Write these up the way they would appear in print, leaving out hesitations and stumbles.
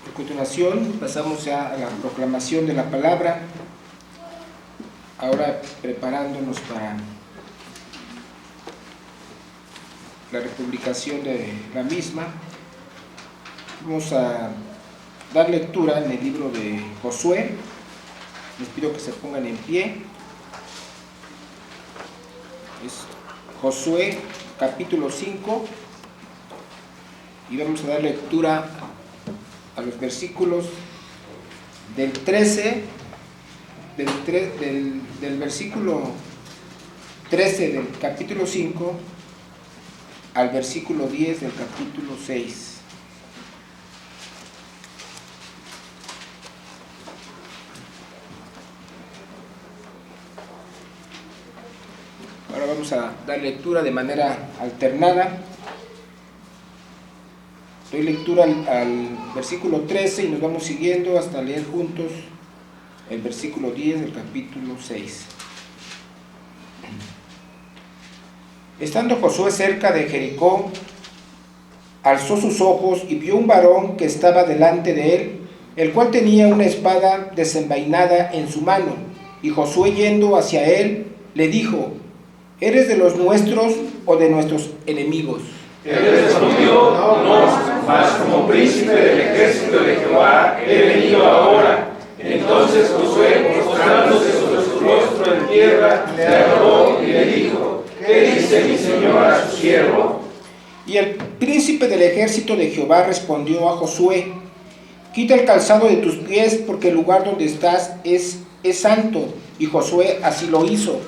A continuación pasamos ya a la proclamación de la palabra, ahora preparándonos para la republicación de la misma. Vamos a dar lectura en el libro de Josué. Les pido que se pongan en pie. Es Josué capítulo 5 y vamos a dar lectura a los versículos del 13 del versículo 13 del capítulo 5 al versículo 10 del capítulo 6. Ahora vamos a dar lectura de manera alternada. Doy lectura al versículo 13 y nos vamos siguiendo hasta leer juntos el versículo 10 del capítulo 6. Estando Josué cerca de Jericó, alzó sus ojos y vio un varón que estaba delante de él, el cual tenía una espada desenvainada en su mano. Y Josué, yendo hacia él, le dijo: ¿Eres de los nuestros o de nuestros enemigos? Eres nuestro, no, mas como príncipe del ejército de Jehová he venido ahora. Entonces Josué, postrándose sobre su rostro en tierra, le adoró y le dijo: ¿Qué dice mi señor a su siervo? Y el príncipe del ejército de Jehová respondió a Josué: Quita el calzado de tus pies, porque el lugar donde estás es santo. Y Josué así lo hizo.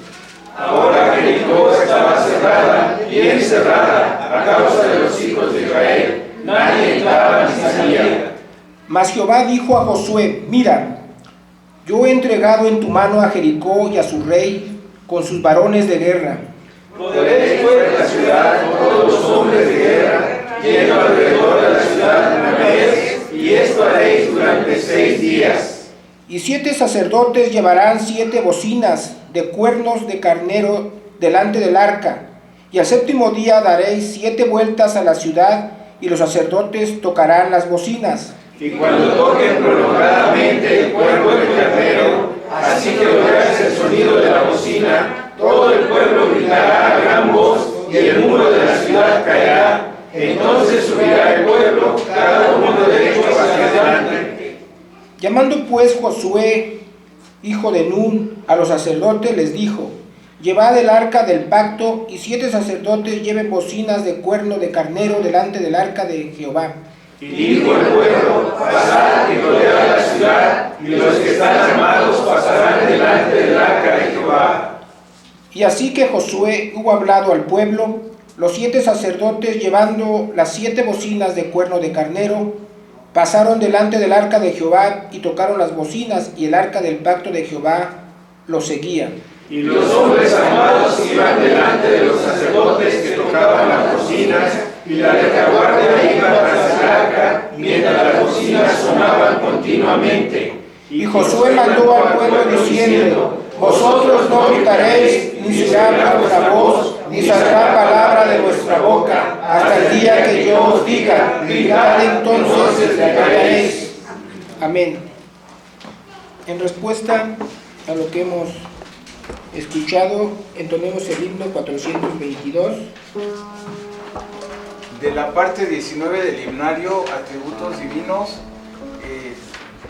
Ahora Jericó estaba cerrada, bien cerrada, a causa de los hijos de Israel. Nadie entraba ni salía. Mas Jehová dijo a Josué: Mira, yo he entregado en tu mano a Jericó y a su rey con sus varones de guerra. Podréis fuera de la ciudad todos los hombres de guerra, yendo alrededor de la ciudad una vez, y esto haréis durante 6 días. Y 7 sacerdotes llevarán 7 bocinas de cuernos de carnero delante del arca. Y al 7º día daréis 7 vueltas a la ciudad, y los sacerdotes tocarán las bocinas. Y cuando toquen prolongadamente el cuerno del carnero, así que oigáis el sonido de la bocina, todo el pueblo gritará a gran voz, y el muro de la ciudad caerá. Entonces subirá el pueblo, cada uno derecho hacia adelante. Llamando pues Josué, hijo de Nun, a los sacerdotes, les dijo: Llevad el arca del pacto, y 7 sacerdotes lleven bocinas de cuerno de carnero delante del arca de Jehová. Y dijo el pueblo: pasad y rodead la ciudad, y los que están armados pasarán delante del arca de Jehová. Y así que Josué hubo hablado al pueblo, los 7 sacerdotes, llevando las 7 bocinas de cuerno de carnero, pasaron delante del arca de Jehová y tocaron las bocinas, y el arca del pacto de Jehová los seguía. Y los hombres armados iban delante de los sacerdotes que tocaban las bocinas, y la retaguardia iba tras el arca, mientras las bocinas sonaban continuamente. Y Josué mandó al pueblo diciendo: Vosotros no gritaréis, ni será vuestra voz, ni saldrá palabra de vuestra boca, hasta el día que yo os diga: gritad, entonces le callaréis. Amén. En respuesta a lo que hemos escuchado, entonemos el himno 422. De la parte 19 del himnario Atributos Divinos,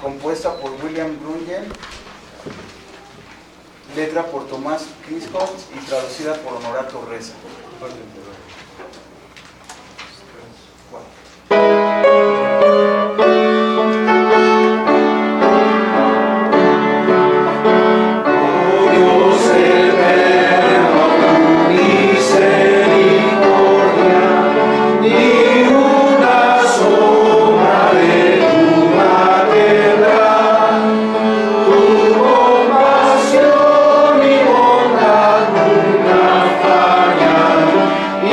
compuesta por William Brungen, letra por Tomás Crisco y traducida por Honorato Reza. Y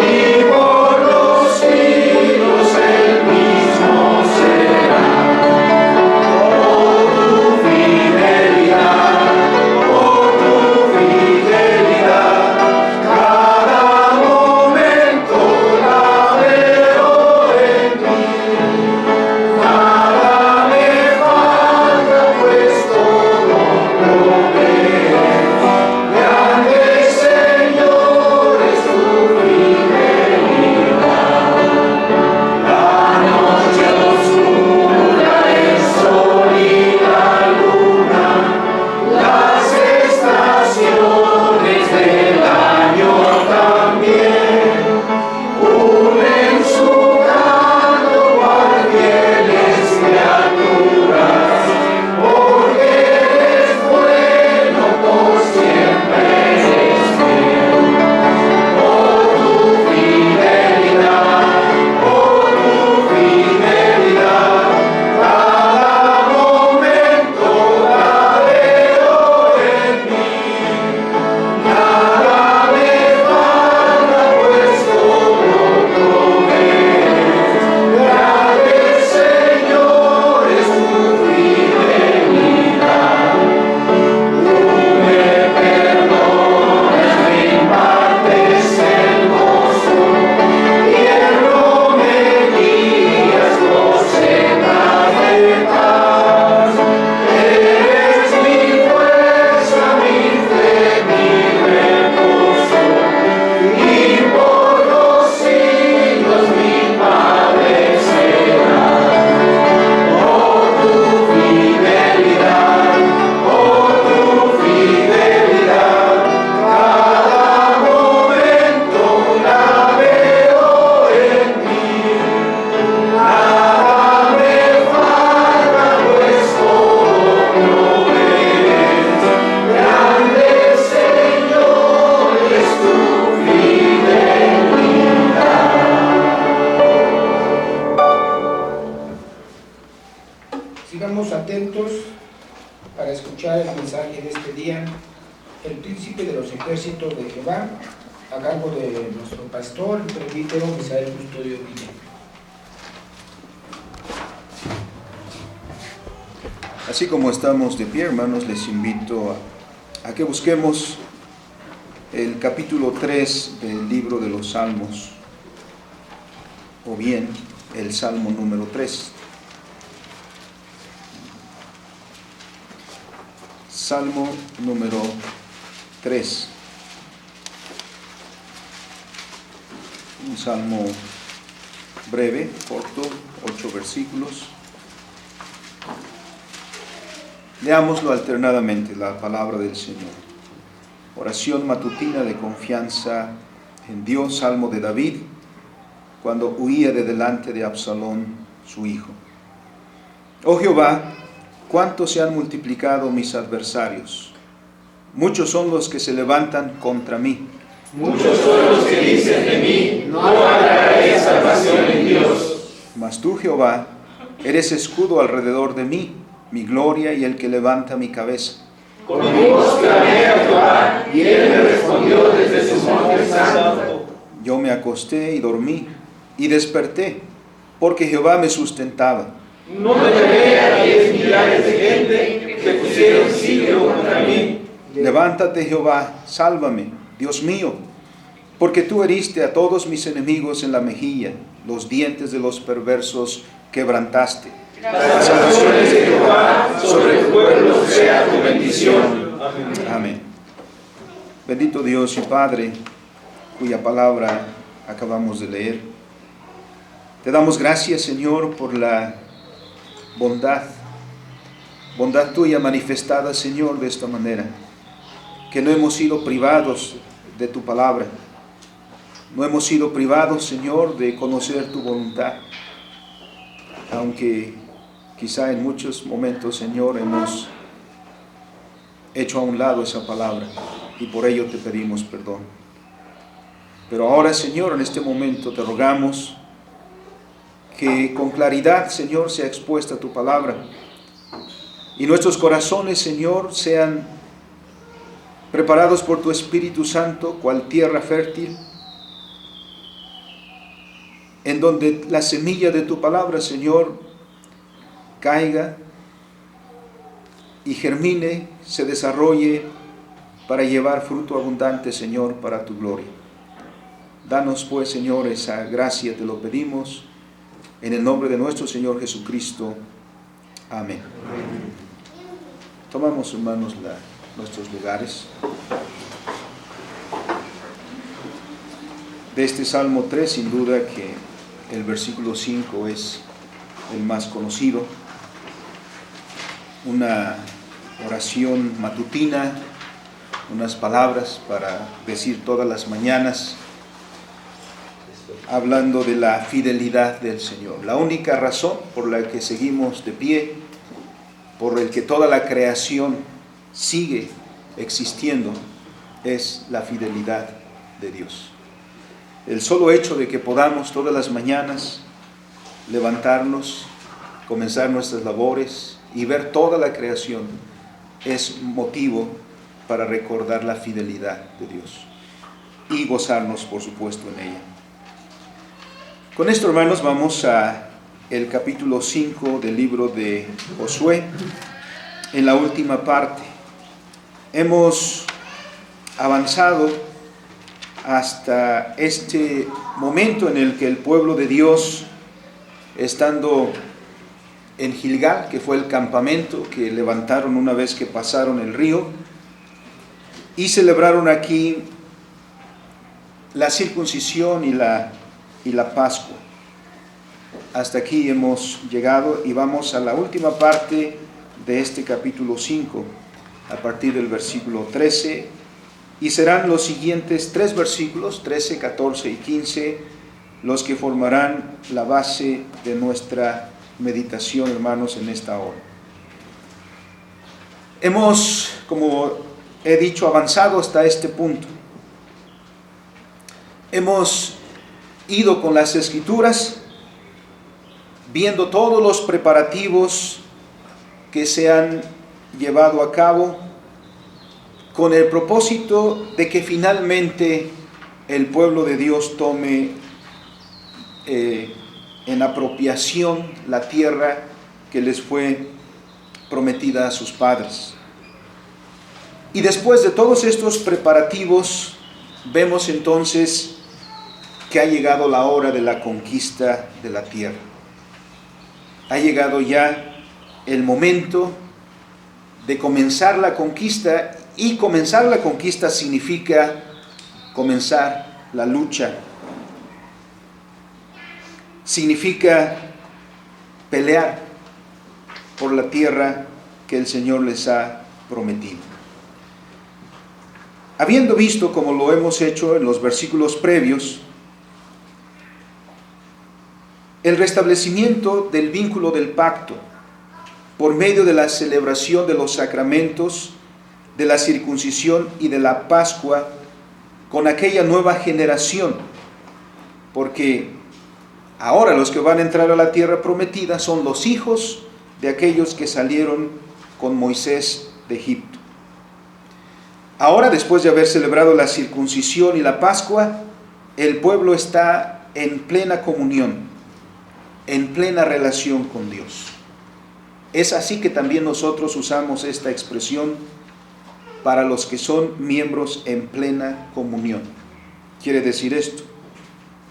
escuchar el mensaje de este día, el príncipe de los ejércitos de Jehová, a cargo de nuestro pastor, el presbítero Misael Custodio Villa. Así como estamos de pie, hermanos, les invito a que busquemos el capítulo 3 del libro de los Salmos, o bien el Salmo número 3. Salmo número 3. Un salmo breve, corto, 8 versículos. Leámoslo alternadamente, la palabra del Señor. Oración matutina de confianza en Dios, salmo de David, cuando huía de delante de Absalón, su hijo. Oh Jehová, cuánto se han multiplicado mis adversarios. Muchos son los que se levantan contra mí. Muchos son los que dicen de mí, no hallaré salvación en Dios. Mas tú, Jehová, eres escudo alrededor de mí, mi gloria y el que levanta mi cabeza. Con mi voz clamé a Jehová, y él me respondió desde su monte santo. Yo me acosté y dormí, y desperté, porque Jehová me sustentaba. No temeré a 10 millares de gente que pusieron sitio contra mí. Levántate, Jehová, sálvame, Dios mío, porque tú heriste a todos mis enemigos en la mejilla, los dientes de los perversos quebrantaste. Las salvaciones de Jehová sobre tu pueblo sea tu bendición. Amén. Bendito Dios y Padre, cuya palabra acabamos de leer. Te damos gracias, Señor, por la bondad tuya manifestada, Señor, de esta manera, que no hemos sido privados de tu palabra, no hemos sido privados, Señor, de conocer tu voluntad, aunque quizá en muchos momentos, Señor, hemos hecho a un lado esa palabra y por ello te pedimos perdón. Pero ahora, Señor, en este momento te rogamos que con claridad, Señor, sea expuesta tu palabra y nuestros corazones, Señor, sean preparados por tu Espíritu Santo, cual tierra fértil, en donde la semilla de tu palabra, Señor, caiga y germine, se desarrolle para llevar fruto abundante, Señor, para tu gloria. Danos pues, Señor, esa gracia, te lo pedimos, en el nombre de nuestro Señor Jesucristo. Amén. Tomamos, hermanos, nuestros lugares. De este Salmo 3, sin duda que el versículo 5 es el más conocido. Una oración matutina, unas palabras para decir todas las mañanas, hablando de la fidelidad del Señor. La única razón por la que seguimos de pie, por el que toda la creación sigue existiendo, es la fidelidad de Dios. El solo hecho de que podamos todas las mañanas levantarnos, comenzar nuestras labores y ver toda la creación es motivo para recordar la fidelidad de Dios y gozarnos, por supuesto, en ella. Con esto, hermanos, vamos a el capítulo 5 del libro de Josué, en la última parte. Hemos avanzado hasta este momento en el que el pueblo de Dios, estando en Gilgal, que fue el campamento que levantaron una vez que pasaron el río, y celebraron aquí la circuncisión y la Pascua. Hasta aquí hemos llegado y vamos a la última parte de este capítulo 5, a partir del versículo 13, y serán los siguientes 3 versículos, 13, 14 y 15, los que formarán la base de nuestra meditación, hermanos, en esta hora. Hemos, como he dicho, avanzado hasta este punto. Hemos ido con las Escrituras, viendo todos los preparativos que se han llevado a cabo con el propósito de que finalmente el pueblo de Dios tome en apropiación la tierra que les fue prometida a sus padres. Y después de todos estos preparativos, vemos entonces que ha llegado la hora de la conquista de la tierra. Ha llegado ya el momento de comenzar la conquista, y comenzar la conquista significa comenzar la lucha. Significa pelear por la tierra que el Señor les ha prometido. Habiendo visto, como lo hemos hecho en los versículos previos, el restablecimiento del vínculo del pacto por medio de la celebración de los sacramentos, de la circuncisión y de la Pascua con aquella nueva generación, porque ahora los que van a entrar a la tierra prometida son los hijos de aquellos que salieron con Moisés de Egipto. Ahora, después de haber celebrado la circuncisión y la Pascua, el pueblo está en plena comunión, en plena relación con Dios. Es así que también nosotros usamos esta expresión para los que son miembros en plena comunión. Quiere decir esto,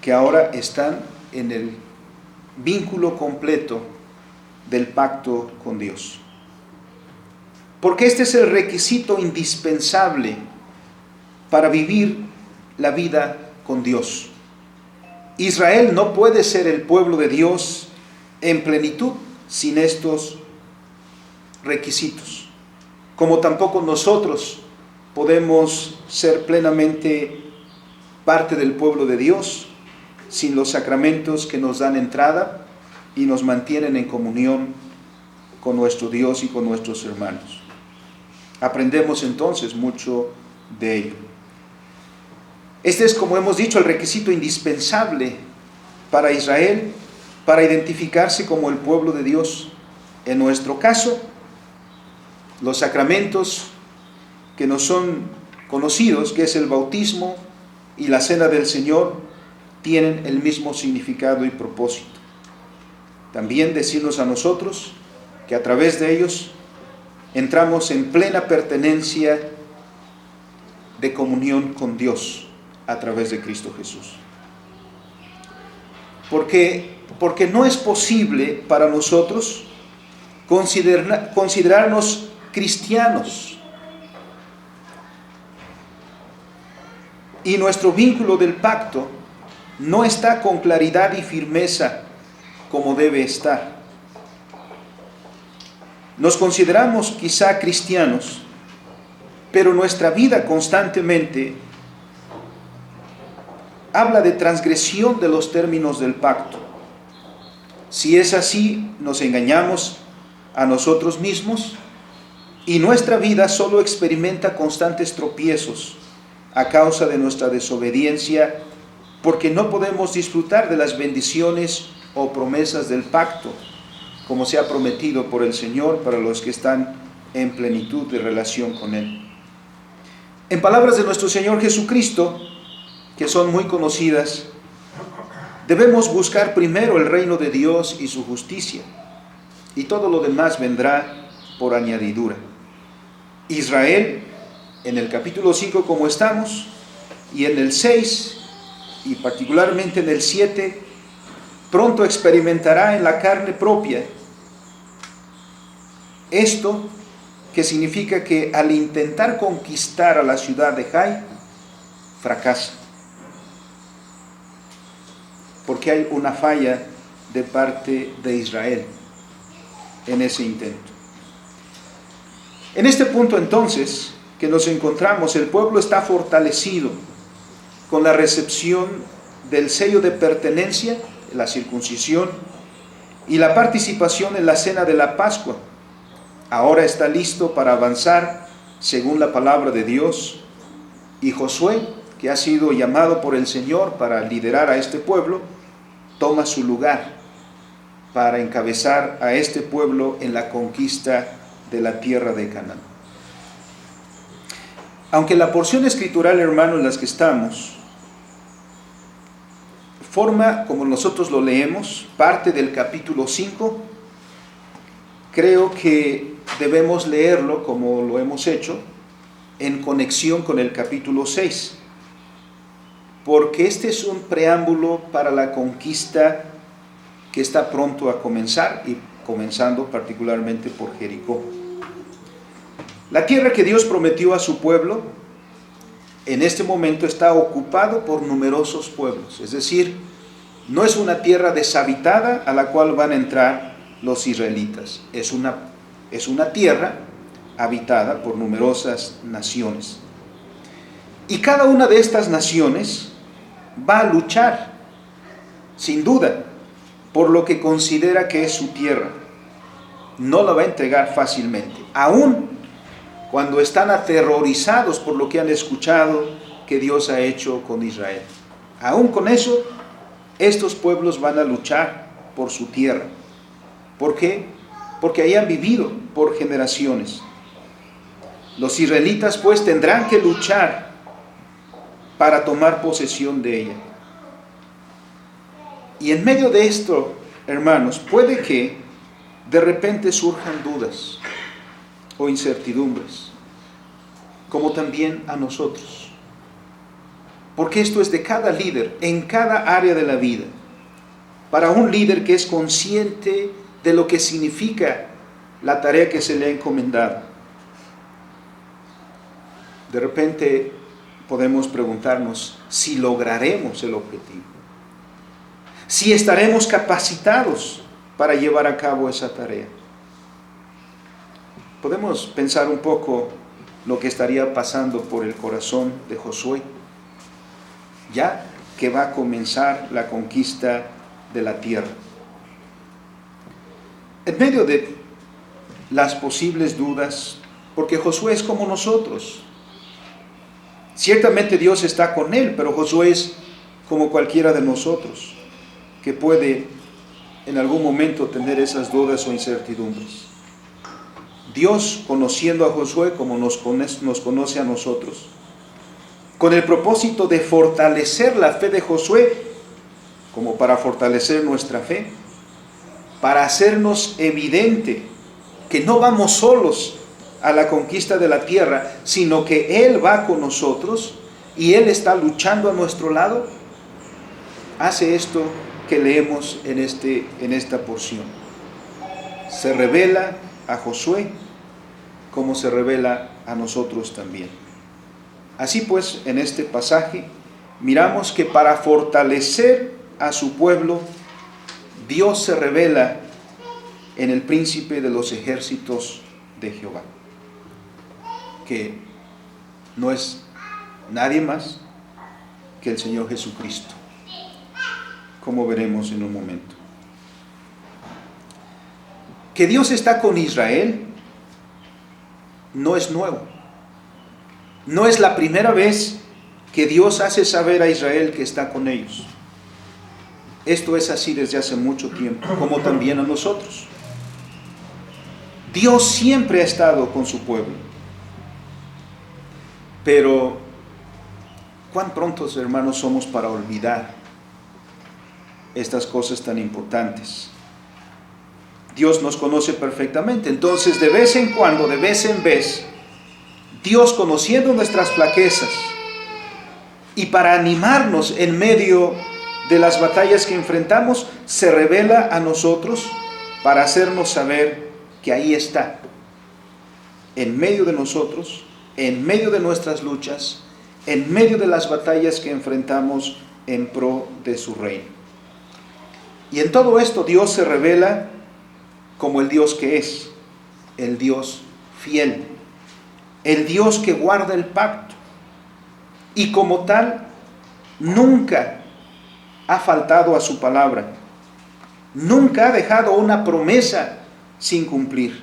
que ahora están en el vínculo completo del pacto con Dios. Porque este es el requisito indispensable para vivir la vida con Dios. Israel no puede ser el pueblo de Dios en plenitud sin estos requisitos, como tampoco nosotros podemos ser plenamente parte del pueblo de Dios sin los sacramentos que nos dan entrada y nos mantienen en comunión con nuestro Dios y con nuestros hermanos. Aprendemos entonces mucho de ello. Este es, como hemos dicho, el requisito indispensable para Israel para identificarse como el pueblo de Dios. En nuestro caso, los sacramentos que nos son conocidos, que es el bautismo y la cena del Señor, tienen el mismo significado y propósito. También decirnos a nosotros que a través de ellos entramos en plena pertenencia de comunión con Dios a través de Cristo Jesús. Porque no es posible para nosotros considerarnos cristianos y nuestro vínculo del pacto no está con claridad y firmeza como debe estar. Nos consideramos quizá cristianos, pero nuestra vida constantemente habla de transgresión de los términos del pacto. Si es así, nos engañamos a nosotros mismos y nuestra vida solo experimenta constantes tropiezos a causa de nuestra desobediencia, porque no podemos disfrutar de las bendiciones o promesas del pacto, como se ha prometido por el Señor para los que están en plenitud de relación con Él. En palabras de nuestro Señor Jesucristo, que son muy conocidas, debemos buscar primero el reino de Dios y su justicia, y todo lo demás vendrá por añadidura. Israel, en el capítulo 5 como estamos, y en el 6, y particularmente en el 7, pronto experimentará en la carne propia esto, que significa que al intentar conquistar a la ciudad de Jai, fracasa. Porque hay una falla de parte de Israel en ese intento. En este punto entonces que nos encontramos, el pueblo está fortalecido con la recepción del sello de pertenencia, la circuncisión, y la participación en la cena de la Pascua. Ahora está listo para avanzar según la palabra de Dios, y Josué, que ha sido llamado por el Señor para liderar a este pueblo, toma su lugar para encabezar a este pueblo en la conquista de la tierra de Canaán. Aunque la porción escritural, hermano, en las que estamos, forma, como nosotros lo leemos, parte del capítulo 5, creo que debemos leerlo, como lo hemos hecho, en conexión con el capítulo 6, porque este es un preámbulo para la conquista que está pronto a comenzar, y comenzando particularmente por Jericó. La tierra que Dios prometió a su pueblo, en este momento está ocupado por numerosos pueblos, es decir, no es una tierra deshabitada a la cual van a entrar los israelitas, es una tierra habitada por numerosas naciones. Y cada una de estas naciones va a luchar, sin duda, por lo que considera que es su tierra. No la va a entregar fácilmente, aún cuando están aterrorizados por lo que han escuchado que Dios ha hecho con Israel. Aún con eso, estos pueblos van a luchar por su tierra. ¿Por qué? Porque ahí han vivido por generaciones. Los israelitas pues tendrán que luchar para tomar posesión de ella. Y en medio de esto, hermanos, puede que de repente surjan dudas o incertidumbres, como también a nosotros. Porque esto es de cada líder, en cada área de la vida. Para un líder que es consciente de lo que significa la tarea que se le ha encomendado. De repente podemos preguntarnos si lograremos el objetivo, si estaremos capacitados para llevar a cabo esa tarea. Podemos pensar un poco lo que estaría pasando por el corazón de Josué, ya que va a comenzar la conquista de la tierra. En medio de las posibles dudas, porque Josué es como nosotros. Ciertamente Dios está con él, pero Josué es como cualquiera de nosotros, que puede en algún momento tener esas dudas o incertidumbres. Dios, conociendo a Josué como nos conoce a nosotros, con el propósito de fortalecer la fe de Josué, como para fortalecer nuestra fe, para hacernos evidente que no vamos solos a la conquista de la tierra, sino que Él va con nosotros y Él está luchando a nuestro lado, hace esto que leemos en esta porción. Se revela a Josué como se revela a nosotros también. Así pues, en este pasaje miramos que para fortalecer a su pueblo, Dios se revela en el príncipe de los ejércitos de Jehová, que no es nadie más que el Señor Jesucristo, como veremos en un momento. Que Dios está con Israel no es nuevo. No es la primera vez que Dios hace saber a Israel que está con ellos. Esto es así desde hace mucho tiempo, como también a nosotros. Dios siempre ha estado con su pueblo. Pero, ¿cuán prontos, hermanos, somos para olvidar estas cosas tan importantes? Dios nos conoce perfectamente, entonces de vez en cuando, de vez en vez, Dios, conociendo nuestras flaquezas y para animarnos en medio de las batallas que enfrentamos, se revela a nosotros para hacernos saber que ahí está, en medio de nosotros, en medio de nuestras luchas, en medio de las batallas que enfrentamos en pro de su reino. Y en todo esto Dios se revela como el Dios que es, el Dios fiel, el Dios que guarda el pacto, y como tal nunca ha faltado a su palabra, nunca ha dejado una promesa sin cumplir,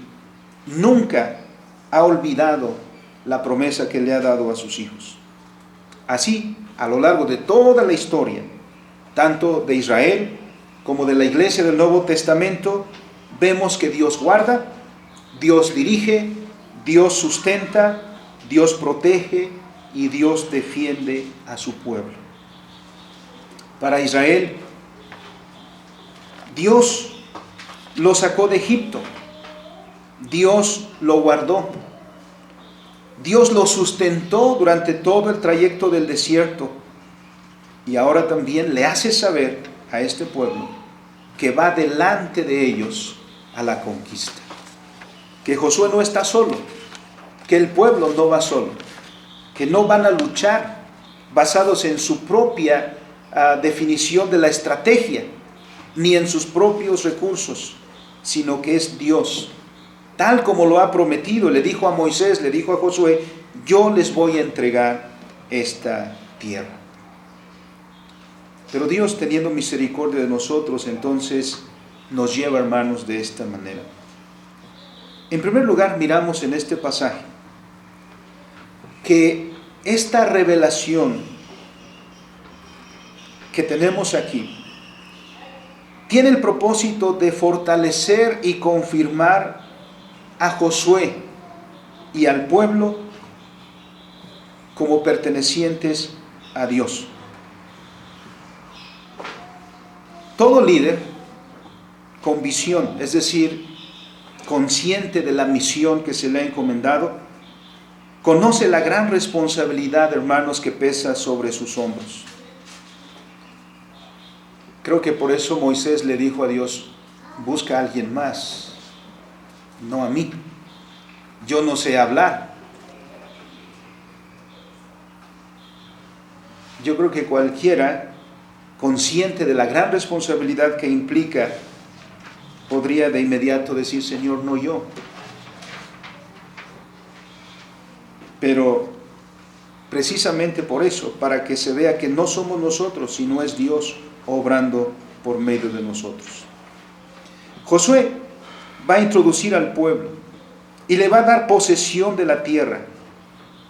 nunca ha olvidado la promesa que le ha dado a sus hijos. Así, a lo largo de toda la historia, tanto de Israel como de la iglesia del Nuevo Testamento, vemos que Dios guarda, Dios dirige, Dios sustenta, Dios protege y Dios defiende a su pueblo. Para Israel, Dios lo sacó de Egipto, Dios lo guardó, Dios lo sustentó durante todo el trayecto del desierto y ahora también le hace saber a este pueblo que va delante de ellos a la conquista. Que Josué no está solo, que el pueblo no va solo, que no van a luchar basados en su propia definición de la estrategia, ni en sus propios recursos, sino que es Dios, tal como lo ha prometido. Le dijo a Moisés, le dijo a Josué: yo les voy a entregar esta tierra. Pero Dios, teniendo misericordia de nosotros, entonces nos lleva, hermanos, de esta manera. En primer lugar, miramos en este pasaje que esta revelación que tenemos aquí tiene el propósito de fortalecer y confirmar a Josué y al pueblo como pertenecientes a Dios. Todo líder con visión, es decir, consciente de la misión que se le ha encomendado, conoce la gran responsabilidad, hermanos, que pesa sobre sus hombros. Creo que por eso Moisés le dijo a Dios: busca a alguien más, no a mí. Yo no sé hablar. Yo creo que cualquiera consciente de la gran responsabilidad que implica podría de inmediato decir: Señor, no yo. Pero precisamente por eso, para que se vea que no somos nosotros, sino es Dios obrando por medio de nosotros. Josué va a introducir al pueblo y le va a dar posesión de la tierra,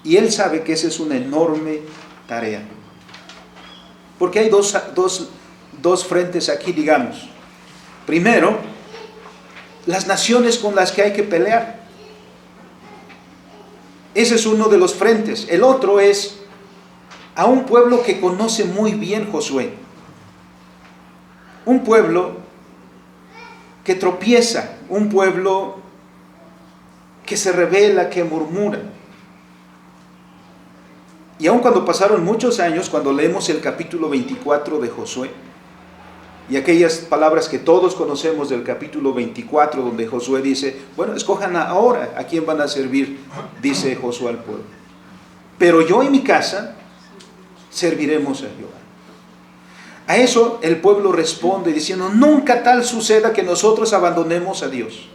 y él sabe que esa es una enorme tarea, porque hay dos frentes aquí, digamos. Primero, las naciones con las que hay que pelear. Ese es uno de los frentes. El otro es a un pueblo que conoce muy bien Josué. Un pueblo que tropieza, un pueblo que se rebela, que murmura. Y aun cuando pasaron muchos años, cuando leemos el capítulo 24 de Josué, y aquellas palabras que todos conocemos del capítulo 24, donde Josué dice: bueno, escojan ahora a quién van a servir, dice Josué al pueblo. Pero yo y mi casa serviremos a Jehová. A eso el pueblo responde diciendo: nunca tal suceda que nosotros abandonemos a Dios.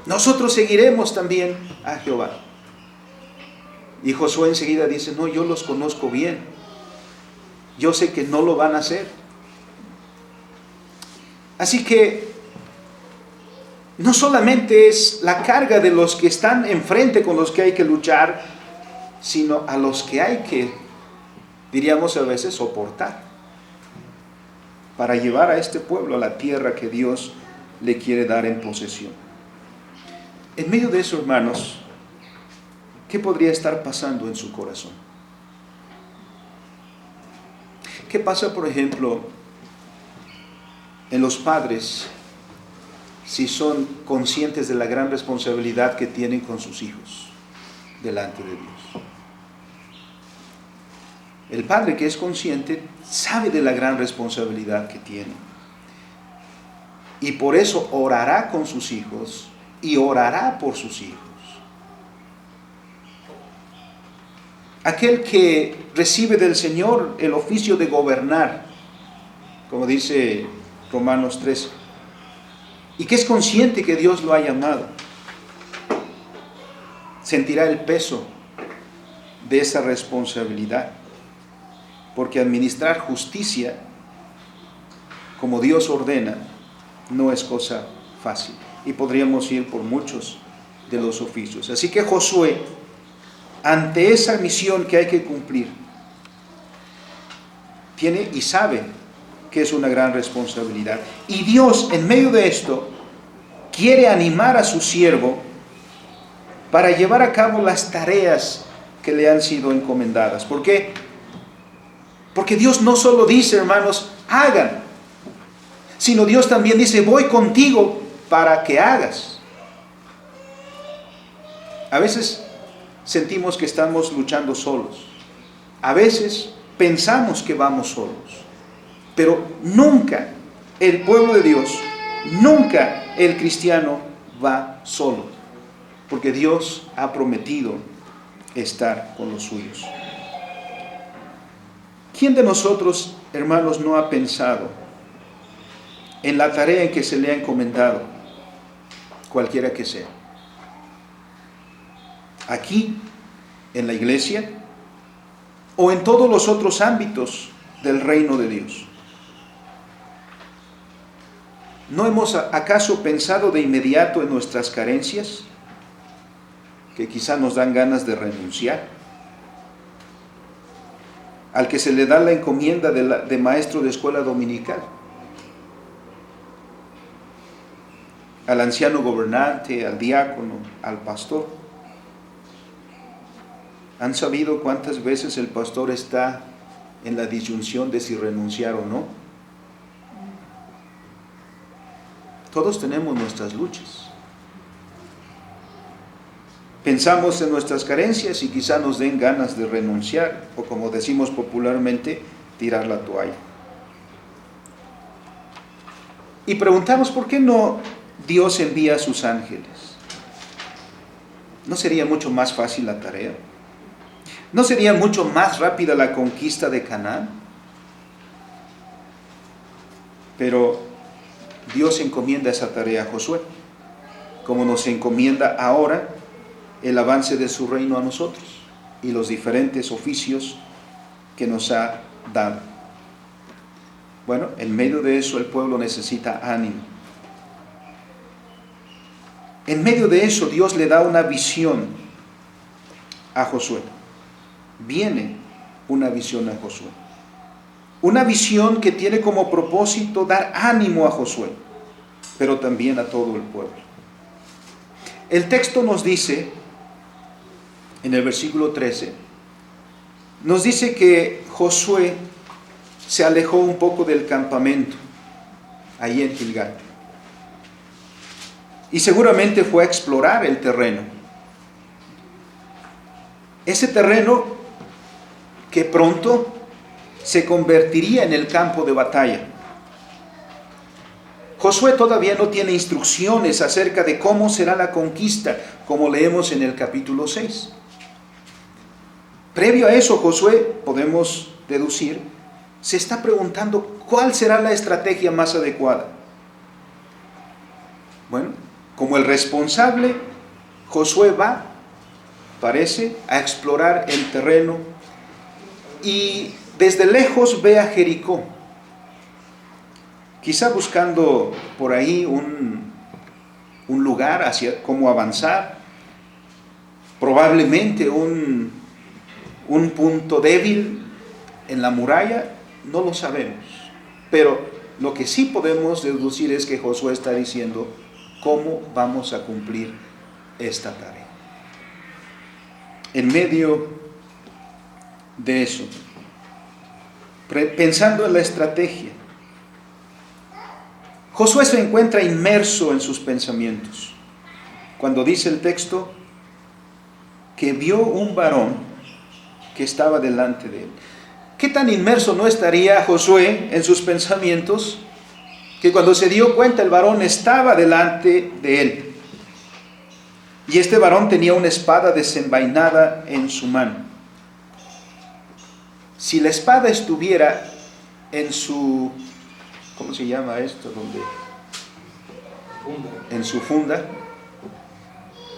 Nosotros seguiremos también a Jehová. Y Josué enseguida dice: no, yo los conozco bien. Yo sé que no lo van a hacer. Así que no solamente es la carga de los que están enfrente con los que hay que luchar, sino a los que hay que, diríamos a veces, soportar para llevar a este pueblo a la tierra que Dios le quiere dar en posesión. En medio de eso, hermanos, ¿qué podría estar pasando en su corazón? ¿Qué pasa, por ejemplo, en los padres si son conscientes de la gran responsabilidad que tienen con sus hijos delante de Dios? El padre que es consciente sabe de la gran responsabilidad que tiene, y por eso orará con sus hijos y orará por sus hijos. Aquel que recibe del Señor el oficio de gobernar, como dice Romanos 13, y que es consciente que Dios lo ha llamado, sentirá el peso de esa responsabilidad, porque administrar justicia como Dios ordena no es cosa fácil, y podríamos ir por muchos de los oficios. Así que Josué, ante esa misión que hay que cumplir, tiene y sabe que es una gran responsabilidad. Y Dios, en medio de esto, quiere animar a su siervo para llevar a cabo las tareas que le han sido encomendadas. ¿Por qué? Porque Dios no solo dice, hermanos, hagan, sino Dios también dice, voy contigo para que hagas. A veces sentimos que estamos luchando solos. A veces pensamos que vamos solos. Pero nunca el pueblo de Dios, nunca el cristiano va solo. Porque Dios ha prometido estar con los suyos. ¿Quién de nosotros, hermanos, no ha pensado en la tarea en que se le ha encomendado, cualquiera que sea? Aquí, en la iglesia, o en todos los otros ámbitos del reino de Dios. ¿No hemos acaso pensado de inmediato en nuestras carencias, que quizá nos dan ganas de renunciar? Al que se le da la encomienda de maestro de escuela dominical, al anciano gobernante, al diácono, al pastor. ¿Han sabido cuántas veces el pastor está en la disyunción de si renunciar o no? Todos tenemos nuestras luchas. Pensamos en nuestras carencias y quizá nos den ganas de renunciar, o como decimos popularmente, tirar la toalla. Y preguntamos, ¿por qué no Dios envía a sus ángeles? ¿No sería mucho más fácil la tarea? ¿No sería mucho más rápida la conquista de Canaán? Pero Dios encomienda esa tarea a Josué, como nos encomienda ahora el avance de su reino a nosotros y los diferentes oficios que nos ha dado. Bueno, en medio de eso el pueblo necesita ánimo. En medio de eso Dios le da una visión a Josué. Viene una visión a Josué. Una visión que tiene como propósito dar ánimo a Josué, pero también a todo el pueblo. El texto nos dice, en el versículo 13, nos dice que Josué se alejó un poco del campamento, ahí en Gilgal. Y seguramente fue a explorar el terreno. Ese terreno que pronto se convertiría en el campo de batalla. Josué todavía no tiene instrucciones acerca de cómo será la conquista, como leemos en el capítulo 6. Previo a eso, Josué, podemos deducir, se está preguntando cuál será la estrategia más adecuada. Bueno, como el responsable, Josué va, parece, a explorar el terreno y desde lejos ve a Jericó, quizá buscando por ahí un lugar hacia cómo avanzar, probablemente un punto débil en la muralla, no lo sabemos. Pero lo que sí podemos deducir es que Josué está diciendo, ¿cómo vamos a cumplir esta tarea? En medio de eso, pensando en la estrategia, Josué se encuentra inmerso en sus pensamientos. Cuando dice el texto que vio un varón que estaba delante de él. ¿Qué tan inmerso no estaría Josué en sus pensamientos que cuando se dio cuenta el varón estaba delante de él? Y este varón tenía una espada desenvainada en su mano. Si la espada estuviera en su, ¿cómo se llama esto? En su funda,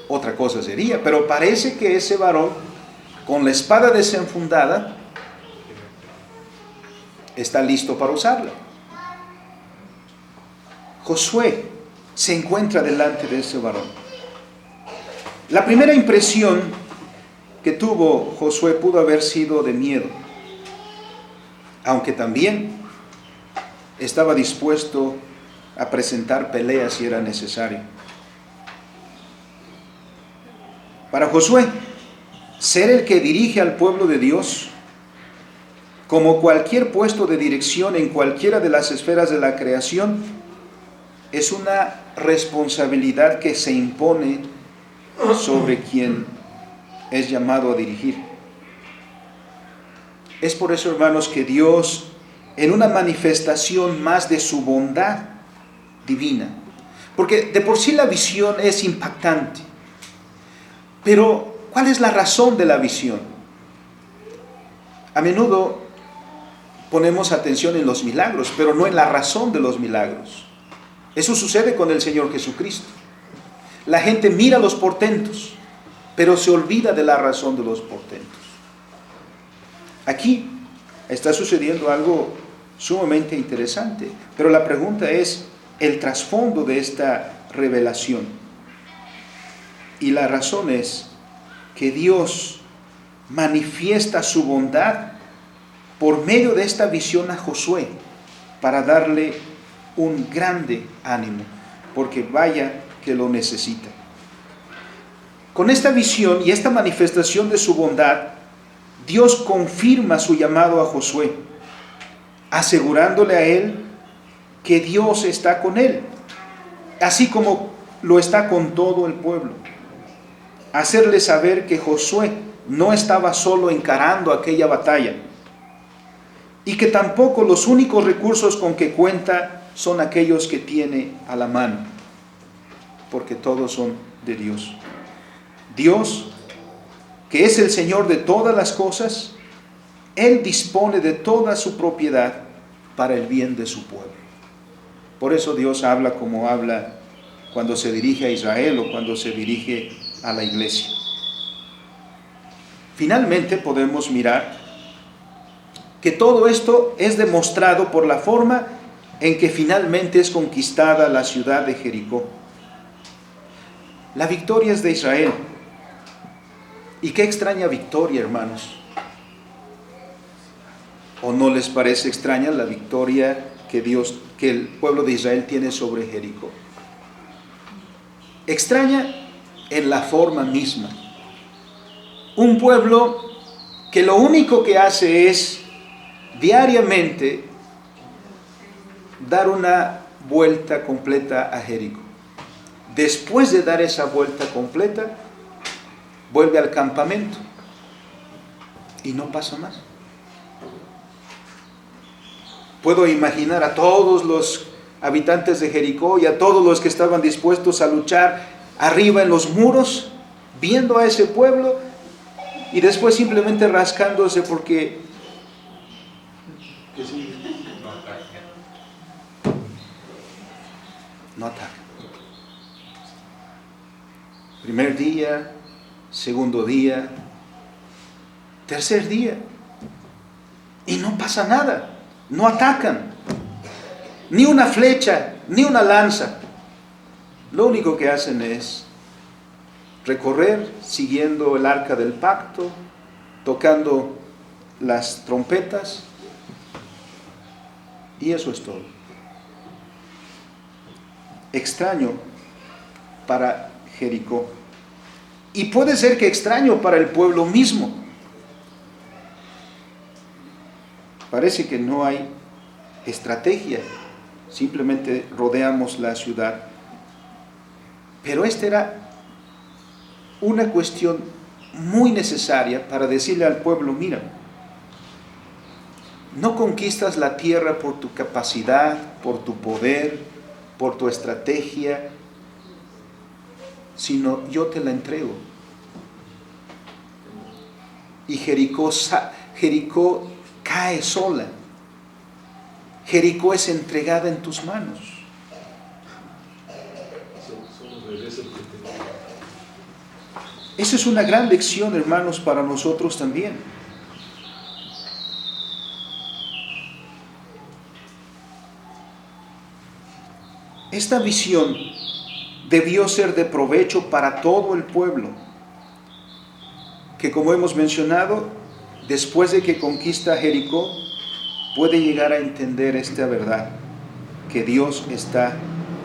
otra cosa sería. Pero parece que ese varón, con la espada desenfundada, está listo para usarla. Josué se encuentra delante de ese varón. La primera impresión que tuvo Josué pudo haber sido de miedo, aunque también estaba dispuesto a presentar peleas si era necesario. Para Josué, ser el que dirige al pueblo de Dios, como cualquier puesto de dirección en cualquiera de las esferas de la creación, es una responsabilidad que se impone sobre quien es llamado a dirigir. Es por eso, hermanos, que Dios, en una manifestación más de su bondad divina, porque de por sí la visión es impactante, pero ¿cuál es la razón de la visión? A menudo ponemos atención en los milagros, pero no en la razón de los milagros. Eso sucede con el Señor Jesucristo. La gente mira los portentos, pero se olvida de la razón de los portentos. Aquí está sucediendo algo sumamente interesante, pero la pregunta es el trasfondo de esta revelación. Y la razón es que Dios manifiesta su bondad por medio de esta visión a Josué para darle un grande ánimo, porque vaya que lo necesita. Con esta visión y esta manifestación de su bondad, Dios confirma su llamado a Josué, asegurándole a él que Dios está con él, así como lo está con todo el pueblo. Hacerle saber que Josué no estaba solo encarando aquella batalla y que tampoco los únicos recursos con que cuenta son aquellos que tiene a la mano, porque todos son de Dios. Dios, que es el Señor de todas las cosas, Él dispone de toda su propiedad para el bien de su pueblo. Por eso Dios habla como habla cuando se dirige a Israel o cuando se dirige a la iglesia. Finalmente podemos mirar que todo esto es demostrado por la forma en que finalmente es conquistada la ciudad de Jericó. La victoria es de Israel. Y qué extraña victoria, hermanos. ¿O no les parece extraña la victoria que el pueblo de Israel tiene sobre Jericó? Extraña en la forma misma. Un pueblo que lo único que hace es diariamente dar una vuelta completa a Jericó. Después de dar esa vuelta completa, vuelve al campamento y no pasa más. Puedo imaginar a todos los habitantes de Jericó y a todos los que estaban dispuestos a luchar arriba en los muros, viendo a ese pueblo y después simplemente rascándose porque no atacan. Primer día, segundo día, tercer día, y no pasa nada, no atacan, ni una flecha, ni una lanza. Lo único que hacen es recorrer siguiendo el arca del pacto, tocando las trompetas, y eso es todo. Extraño para Jericó. Y puede ser que extraño para el pueblo mismo. Parece que no hay estrategia, simplemente rodeamos la ciudad. Pero esta era una cuestión muy necesaria para decirle al pueblo: mira, no conquistas la tierra por tu capacidad, por tu poder, por tu estrategia, sino yo te la entrego. Y Jericó cae sola. Jericó es entregada en tus manos. Esa es una gran lección, hermanos, para nosotros también. Esta visión debió ser de provecho para todo el pueblo, que, como hemos mencionado, después de que conquista Jericó, puede llegar a entender esta verdad, que Dios está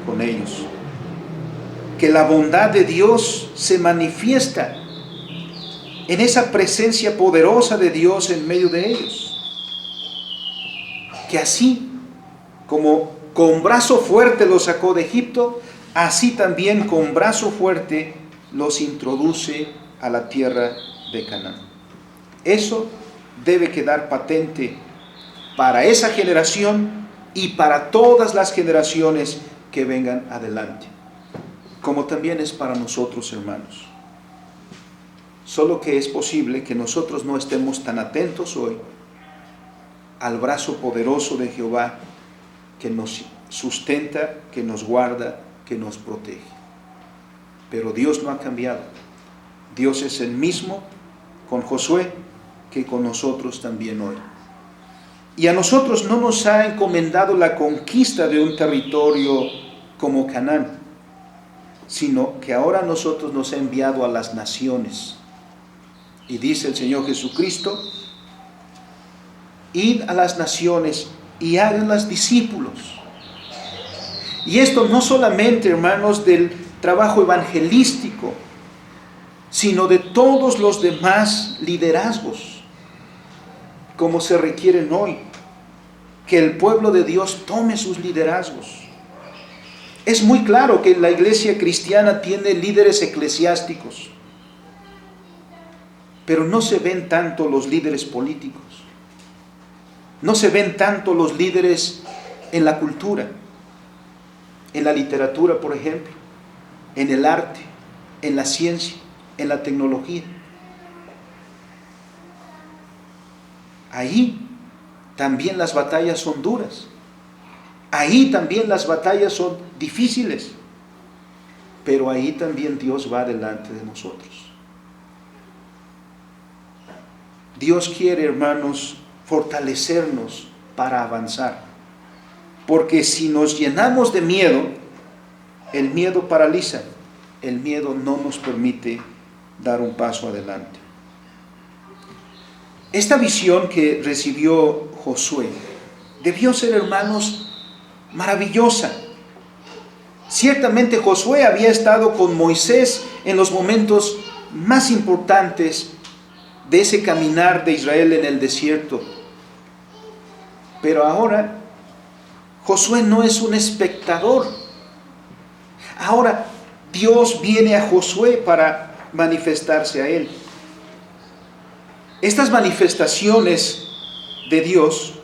con ellos, que la bondad de Dios se manifiesta en esa presencia poderosa de Dios en medio de ellos. Que así como con brazo fuerte los sacó de Egipto, así también con brazo fuerte los introduce a la tierra de Canaán. Eso debe quedar patente para esa generación y para todas las generaciones que vengan adelante, como también es para nosotros, hermanos. Solo que es posible que nosotros no estemos tan atentos hoy al brazo poderoso de Jehová que nos sustenta, que nos guarda, que nos protege. Pero Dios no ha cambiado. Dios es el mismo con Josué que con nosotros también hoy. Y a nosotros no nos ha encomendado la conquista de un territorio como Canaán, sino que ahora a nosotros nos ha enviado a las naciones. Y dice el Señor Jesucristo: id a las naciones y háganlas discípulos. Y esto no solamente, hermanos, del trabajo evangelístico, sino de todos los demás liderazgos, como se requieren hoy, que el pueblo de Dios tome sus liderazgos. Es muy claro que la iglesia cristiana tiene líderes eclesiásticos, pero no se ven tanto los líderes políticos, no se ven tanto los líderes en la cultura, en la literatura, por ejemplo, en el arte, en la ciencia, en la tecnología. Ahí también las batallas son duras. Ahí también las batallas son difíciles. Pero ahí también Dios va delante de nosotros. Dios quiere, hermanos, fortalecernos para avanzar. Porque si nos llenamos de miedo, el miedo paraliza. El miedo no nos permite dar un paso adelante. Esta visión que recibió Josué debió ser, hermanos, maravillosa. Ciertamente Josué había estado con Moisés en los momentos más importantes de ese caminar de Israel en el desierto. Pero ahora Josué no es un espectador. Ahora Dios viene a Josué para manifestarse a él. Estas manifestaciones de Dios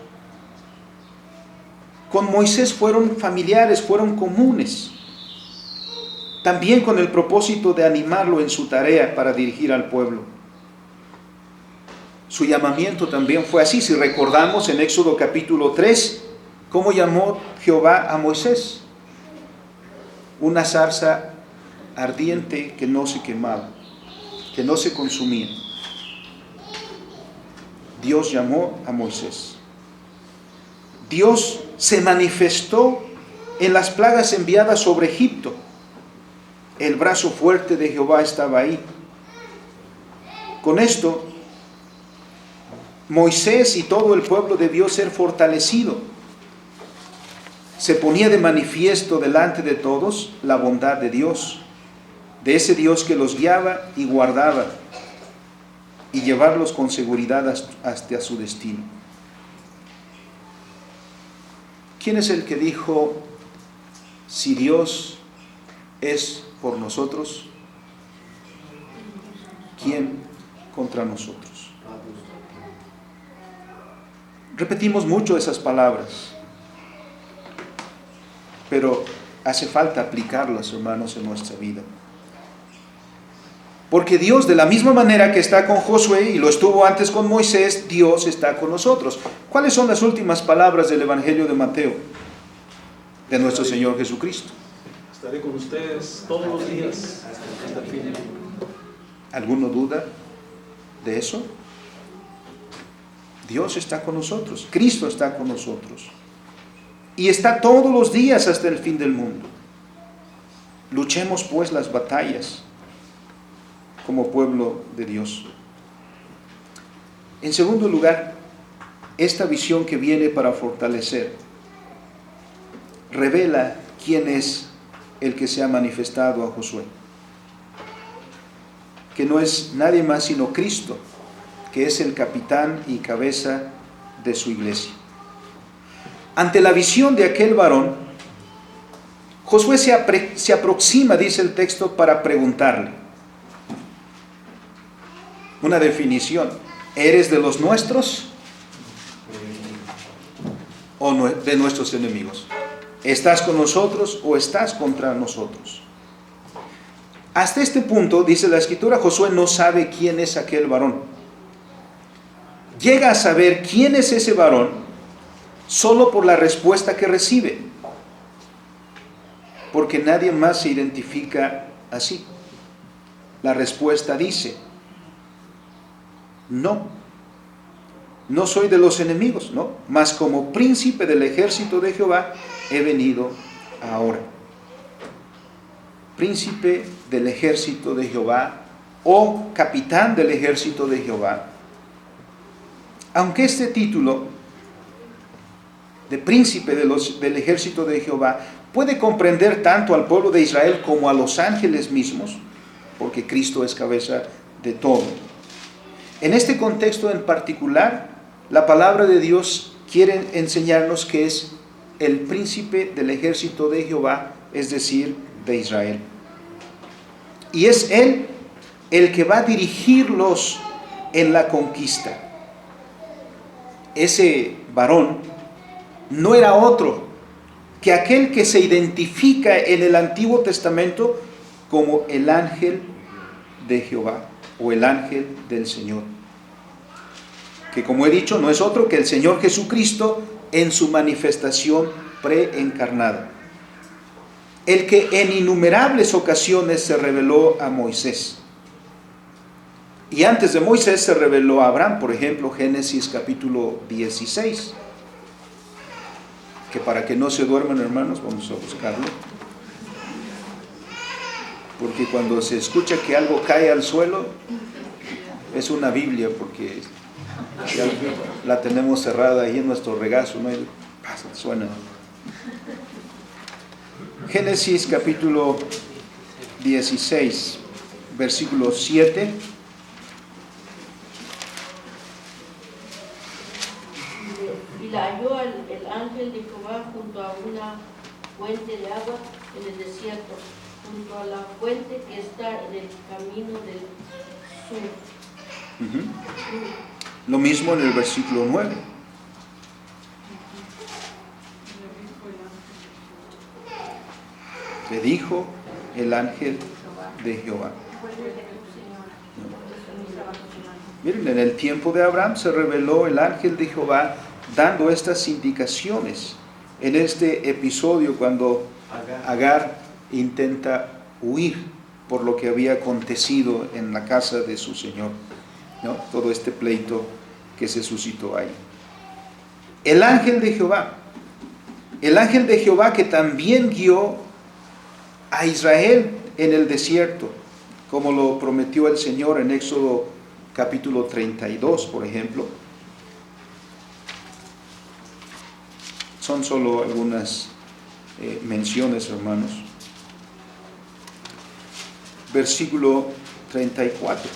con Moisés fueron familiares, fueron comunes. También con el propósito de animarlo en su tarea para dirigir al pueblo. Su llamamiento también fue así. Si recordamos en Éxodo capítulo 3, ¿cómo llamó Jehová a Moisés? Una zarza ardiente que no se quemaba, que no se consumía. Dios llamó a Moisés. Dios se manifestó en las plagas enviadas sobre Egipto. El brazo fuerte de Jehová estaba ahí. Con esto, Moisés y todo el pueblo debió ser fortalecido. Se ponía de manifiesto delante de todos la bondad de Dios, de ese Dios que los guiaba y guardaba, y llevarlos con seguridad hasta su destino. ¿Quién es el que dijo: si Dios es por nosotros, ¿quién contra nosotros? Repetimos mucho esas palabras, pero hace falta aplicarlas, hermanos, en nuestra vida. Porque Dios, de la misma manera que está con Josué y lo estuvo antes con Moisés, Dios está con nosotros. ¿Cuáles son las últimas palabras del Evangelio de Mateo, de nuestro Señor Jesucristo? Estaré con ustedes todos los días hasta el fin. ¿Alguno duda de eso? Dios está con nosotros, Cristo está con nosotros. Y está todos los días hasta el fin del mundo. Luchemos pues las batallas como pueblo de Dios. En segundo lugar, esta visión que viene para fortalecer revela quién es el que se ha manifestado a Josué. que no es nadie más sino Cristo, que es el capitán y cabeza de su iglesia. Ante la visión de aquel varón, Josué se aproxima, dice el texto, para preguntarle. Una definición: ¿eres de los nuestros o de nuestros enemigos? ¿Estás con nosotros o estás contra nosotros? Hasta este punto, dice la Escritura, Josué no sabe quién es aquel varón. Llega a saber quién es ese varón solo por la respuesta que recibe, porque nadie más se identifica así. La respuesta dice: no soy de los enemigos, no, mas como príncipe del ejército de Jehová he venido ahora. Príncipe del ejército de Jehová o capitán del ejército de Jehová. Aunque este título de príncipe del ejército de Jehová puede comprender tanto al pueblo de Israel como a los ángeles mismos, porque Cristo es cabeza de todo. En este contexto en particular, la palabra de Dios quiere enseñarnos que es el príncipe del ejército de Jehová, es decir, de Israel. Y es Él el que va a dirigirlos en la conquista. Ese varón no era otro que aquel que se identifica en el Antiguo Testamento como el ángel de Jehová o el ángel del Señor, que, como he dicho, no es otro que el Señor Jesucristo en su manifestación preencarnada, el que en innumerables ocasiones se reveló a Moisés. Y antes de Moisés se reveló a Abraham, por ejemplo, Génesis capítulo 16, que para que no se duerman, hermanos, vamos a buscarlo, porque cuando se escucha que algo cae al suelo, es una Biblia, porque ya la tenemos cerrada ahí en nuestro regazo, ¿no? Y suena. Génesis capítulo 16, versículo 7. Y la halló el ángel de Jehová junto a una fuente de agua en el desierto, junto a la fuente que está en el camino del sur. Lo mismo en el versículo 9. Le dijo el ángel de Jehová. Miren, en el tiempo de Abraham se reveló el ángel de Jehová dando estas indicaciones. En este episodio, cuando Agar intenta huir por lo que había acontecido en la casa de su señor, ¿no? Todo este pleito que se suscitó ahí. El ángel de Jehová que también guió a Israel en el desierto, como lo prometió el Señor en Éxodo capítulo 32, por ejemplo. Son solo algunas menciones, hermanos. Versículo 34.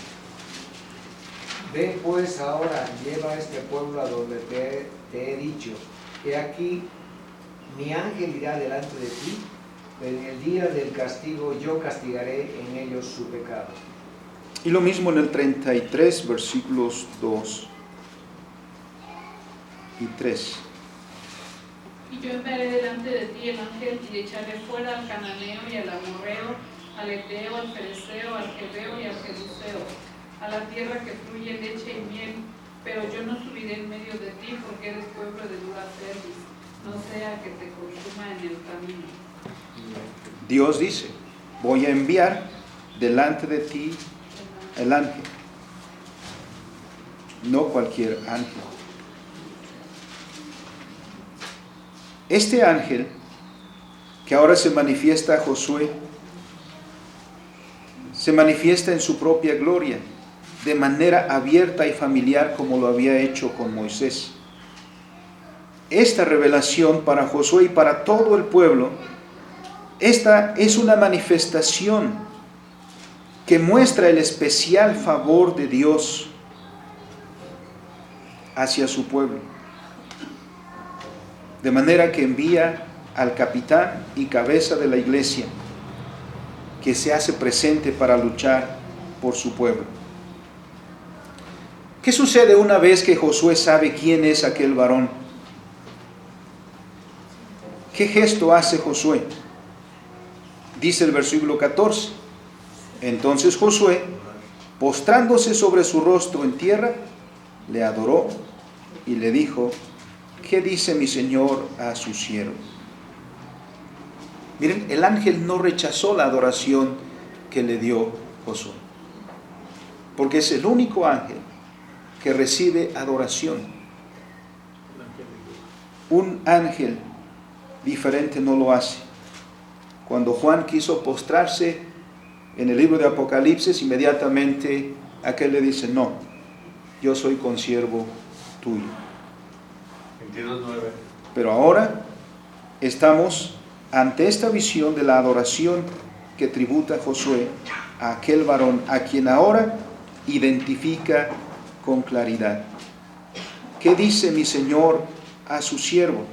Ven pues ahora, lleva a este pueblo a donde te he dicho. He aquí, mi ángel irá delante de ti, pero en el día del castigo yo castigaré en ellos su pecado. Y lo mismo en el 33, versículos 2 y 3. Y yo enviaré delante de ti el ángel y echaré fuera al cananeo y al amorreo, al eteo, al fereceo, al jebeo y al jebuseo, a la tierra que fluye leche y miel, pero yo no subiré en medio de ti porque eres pueblo de dura cerviz, no sea que te consuma en el camino. Dios dice: voy a enviar delante de ti el ángel, no cualquier ángel. Este ángel que ahora se manifiesta a Josué, se manifiesta en su propia gloria, de manera abierta y familiar como lo había hecho con Moisés. Esta revelación para Josué y para todo el pueblo, esta es una manifestación que muestra el especial favor de Dios hacia su pueblo. De manera que envía al capitán y cabeza de la iglesia, que se hace presente para luchar por su pueblo. ¿Qué sucede una vez que Josué sabe quién es aquel varón? ¿Qué gesto hace Josué? Dice el versículo 14. Entonces Josué, postrándose sobre su rostro en tierra, le adoró y le dijo: ¿qué dice mi Señor a su siervo? Miren, el ángel no rechazó la adoración que le dio Josué, porque es el único ángel que recibe adoración. Un ángel diferente no lo hace. Cuando Juan quiso postrarse en el libro de Apocalipsis, inmediatamente aquel le dice: no, yo soy consiervo tuyo. 22:9. Pero ahora estamos ante esta visión de la adoración que tributa Josué a aquel varón a quien ahora identifica con claridad. ¿Qué dice mi Señor a su siervo?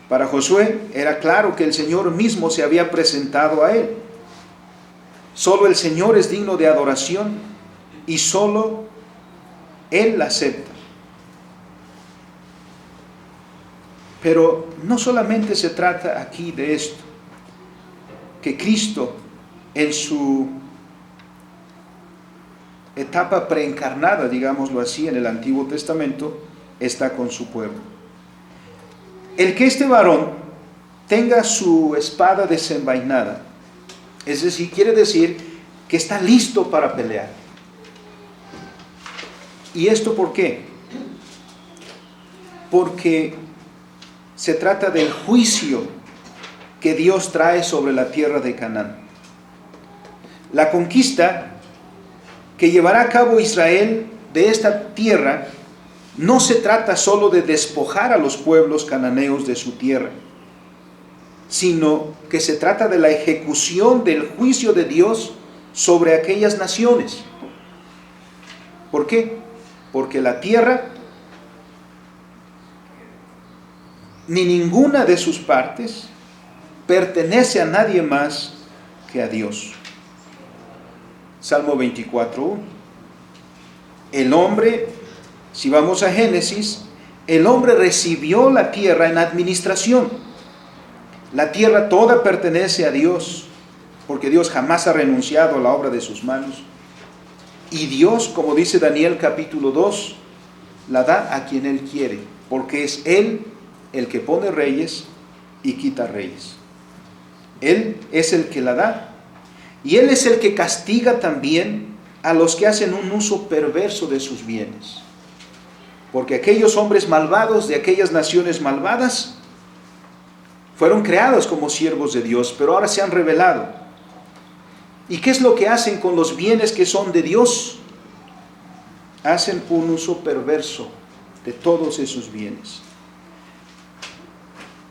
Para Josué era claro que el Señor mismo se había presentado a él. Solo el Señor es digno de adoración y solo Él la acepta. Pero no solamente se trata aquí de esto, que Cristo en su etapa preencarnada, digámoslo así, en el Antiguo Testamento, está con su pueblo. El que este varón tenga su espada desenvainada, es decir, quiere decir que está listo para pelear. ¿Y esto por qué? Porque se trata del juicio que Dios trae sobre la tierra de Canaán. La conquista que llevará a cabo Israel de esta tierra no se trata solo de despojar a los pueblos cananeos de su tierra, sino que se trata de la ejecución del juicio de Dios sobre aquellas naciones. ¿Por qué? Porque la tierra, ni ninguna de sus partes, pertenece a nadie más que a Dios. Salmo 24:1. El hombre, si vamos a Génesis, el hombre recibió la tierra en administración. La tierra toda pertenece a Dios, porque Dios jamás ha renunciado a la obra de sus manos. Y Dios, como dice Daniel capítulo 2, la da a quien Él quiere, porque es Él el que pone reyes y quita reyes. Él es el que la da. Y Él es el que castiga también a los que hacen un uso perverso de sus bienes. Porque aquellos hombres malvados de aquellas naciones malvadas fueron creados como siervos de Dios, pero ahora se han rebelado. ¿Y qué es lo que hacen con los bienes que son de Dios? Hacen un uso perverso de todos esos bienes.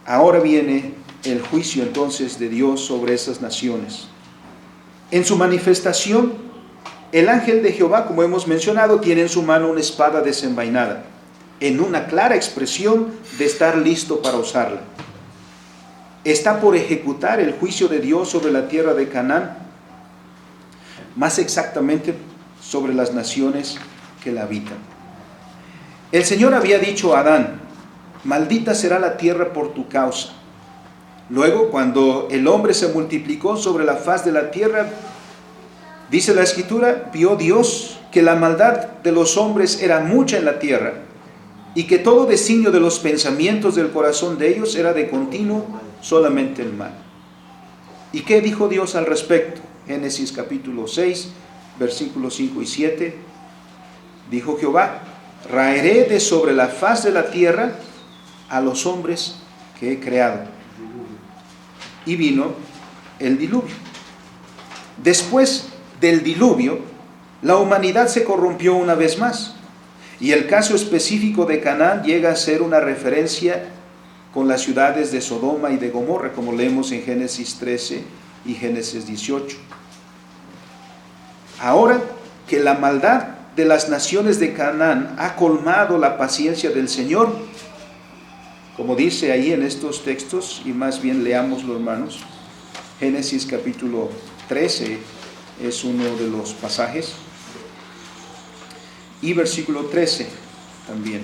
Ahora viene el juicio entonces de Dios sobre esas naciones. En su manifestación, el ángel de Jehová, como hemos mencionado, tiene en su mano una espada desenvainada, en una clara expresión de estar listo para usarla. Está por ejecutar el juicio de Dios sobre la tierra de Canaán, más exactamente sobre las naciones que la habitan. El Señor había dicho a Adán: maldita será la tierra por tu causa. Luego, cuando el hombre se multiplicó sobre la faz de la tierra, dice la Escritura, vio Dios que la maldad de los hombres era mucha en la tierra, y que todo designio de los pensamientos del corazón de ellos era de continuo solamente el mal. ¿Y qué dijo Dios al respecto? Génesis capítulo 6, versículos 5 y 7. Dijo Jehová: raeré de sobre la faz de la tierra a los hombres que he creado. Y vino el diluvio. Después del diluvio, la humanidad se corrompió una vez más. Y el caso específico de Canaán llega a ser una referencia con las ciudades de Sodoma y de Gomorra, como leemos en Génesis 13 y Génesis 18. Ahora que la maldad de las naciones de Canaán ha colmado la paciencia del Señor, como dice ahí en estos textos, y más bien leámoslo, hermanos. Génesis capítulo 13 es uno de los pasajes, y versículo 13 también.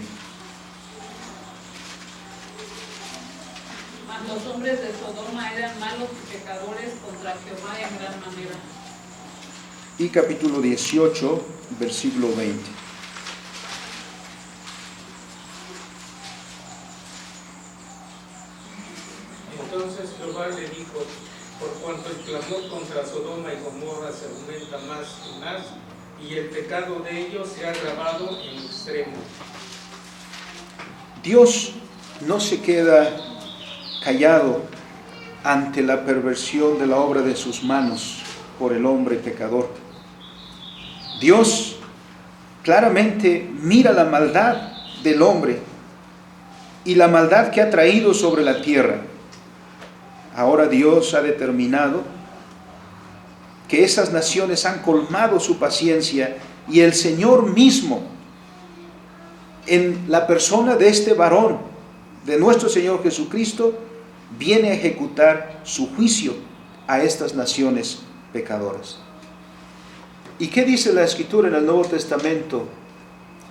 Mas los hombres de Sodoma eran malos y pecadores contra Jehová en gran manera. Y capítulo 18, versículo 20. Entonces Jehová le dijo: por cuanto el clamor contra Sodoma y Gomorra se aumenta más y más, y el pecado de ellos se ha agravado en extremo. Dios no se queda callado ante la perversión de la obra de sus manos por el hombre pecador. Dios claramente mira la maldad del hombre y la maldad que ha traído sobre la tierra. Ahora Dios ha determinado que esas naciones han colmado su paciencia, y el Señor mismo, en la persona de este varón, de nuestro Señor Jesucristo, viene a ejecutar su juicio a estas naciones pecadoras. ¿Y qué dice la Escritura en el Nuevo Testamento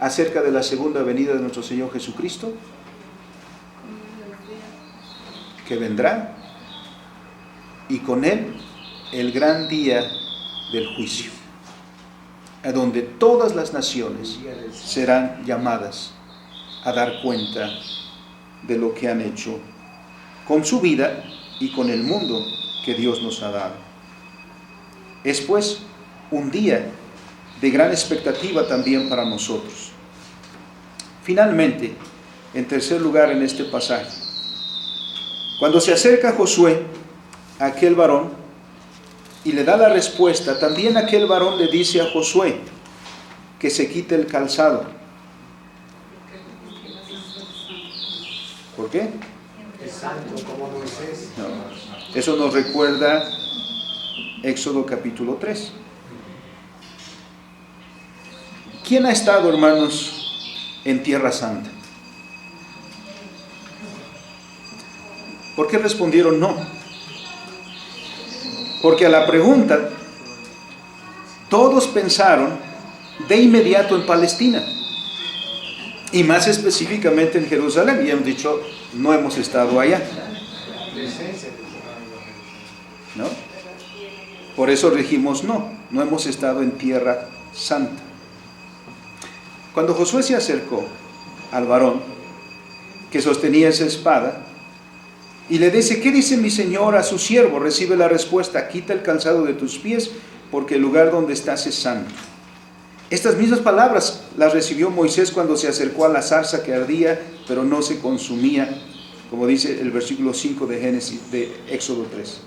acerca de la segunda venida de nuestro Señor Jesucristo? Que vendrá, y con él el gran día del juicio, a donde todas las naciones serán llamadas a dar cuenta de lo que han hecho con su vida y con el mundo que Dios nos ha dado. Es pues un día de gran expectativa también para nosotros. Finalmente, en tercer lugar en este pasaje, cuando se acerca Josué a aquel varón y le da la respuesta, también aquel varón le dice a Josué que se quite el calzado. ¿Por qué? Es santo como Moisés. No. Eso nos recuerda Éxodo capítulo 3. ¿Quién ha estado, hermanos, en Tierra Santa? ¿Por qué respondieron no? Porque a la pregunta, todos pensaron de inmediato en Palestina, y más específicamente en Jerusalén, y han dicho, no hemos estado allá. ¿No? Por eso dijimos no hemos estado en Tierra Santa. Cuando Josué se acercó al varón que sostenía esa espada y le dice, ¿qué dice mi señor a su siervo? Recibe la respuesta, quita el calzado de tus pies, porque el lugar donde estás es santo. Estas mismas palabras las recibió Moisés cuando se acercó a la zarza que ardía, pero no se consumía, como dice el versículo 5 de Génesis, de Éxodo 3.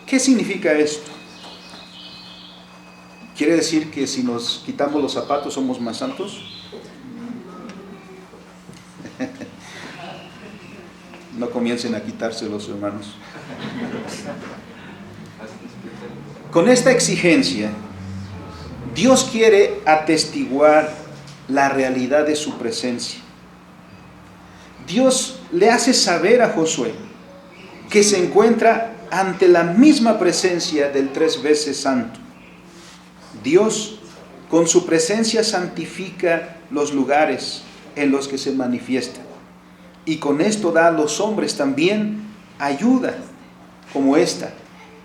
¿Qué significa esto? ¿Quiere decir que si nos quitamos los zapatos somos más santos? No comiencen a quitárselos, hermanos. Con esta exigencia, Dios quiere atestiguar la realidad de su presencia. Dios le hace saber a Josué que se encuentra ante la misma presencia del 3 veces santo. Dios, con su presencia, santifica los lugares en los que se manifiesta. Y con esto da a los hombres también ayuda como esta,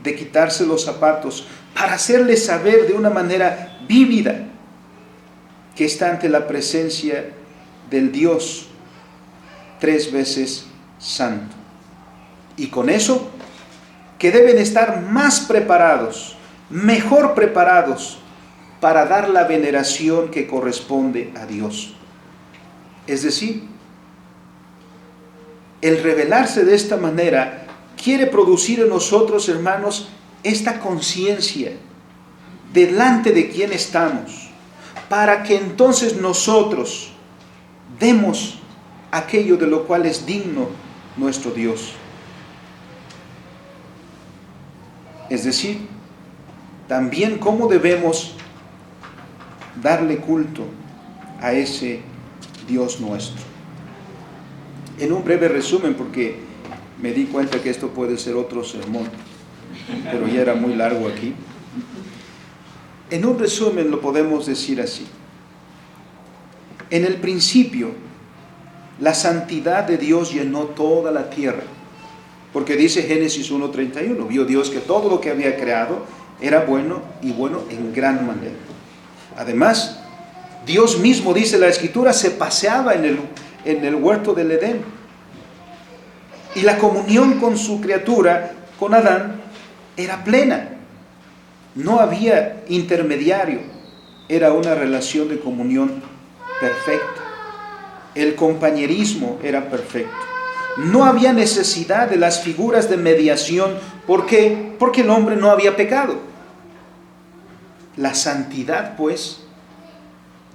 de quitarse los zapatos, para hacerles saber de una manera vívida que está ante la presencia del Dios 3 veces santo. Y con eso, que deben estar más preparados, mejor preparados para dar la veneración que corresponde a Dios. Es decir, el revelarse de esta manera quiere producir en nosotros, hermanos, esta conciencia delante de quién estamos, para que entonces nosotros demos aquello de lo cual es digno nuestro Dios. Es decir, también cómo debemos darle culto a ese Dios nuestro. En un breve resumen, porque me di cuenta que esto puede ser otro sermón, pero ya era muy largo aquí. En un resumen lo podemos decir así. En el principio, la santidad de Dios llenó toda la tierra, porque dice Génesis 1:31, vio Dios que todo lo que había creado era bueno y bueno en gran manera. Además, Dios mismo, dice la Escritura, se paseaba en el huerto del Edén. Y la comunión con su criatura, con Adán, era plena. No había intermediario. Era una relación de comunión perfecta. El compañerismo era perfecto. No había necesidad de las figuras de mediación. ¿Por qué? Porque el hombre no había pecado. La santidad, pues,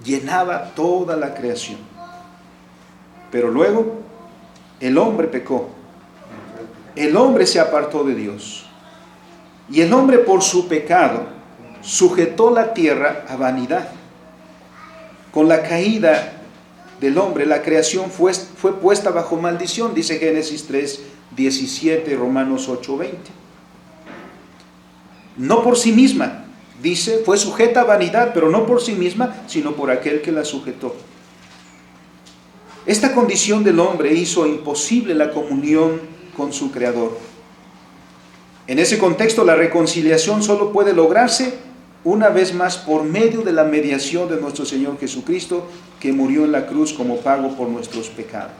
llenaba toda la creación. Pero luego, el hombre pecó. El hombre se apartó de Dios. Y el hombre, por su pecado, sujetó la tierra a vanidad. Con la caída del hombre, la creación fue puesta bajo maldición, dice Génesis 3:17, Romanos 8:20. No por sí misma, dice, fue sujeta a vanidad, pero no por sí misma, sino por aquel que la sujetó. Esta condición del hombre hizo imposible la comunión con su Creador. En ese contexto, la reconciliación solo puede lograrse una vez más por medio de la mediación de nuestro Señor Jesucristo, que murió en la cruz como pago por nuestros pecados.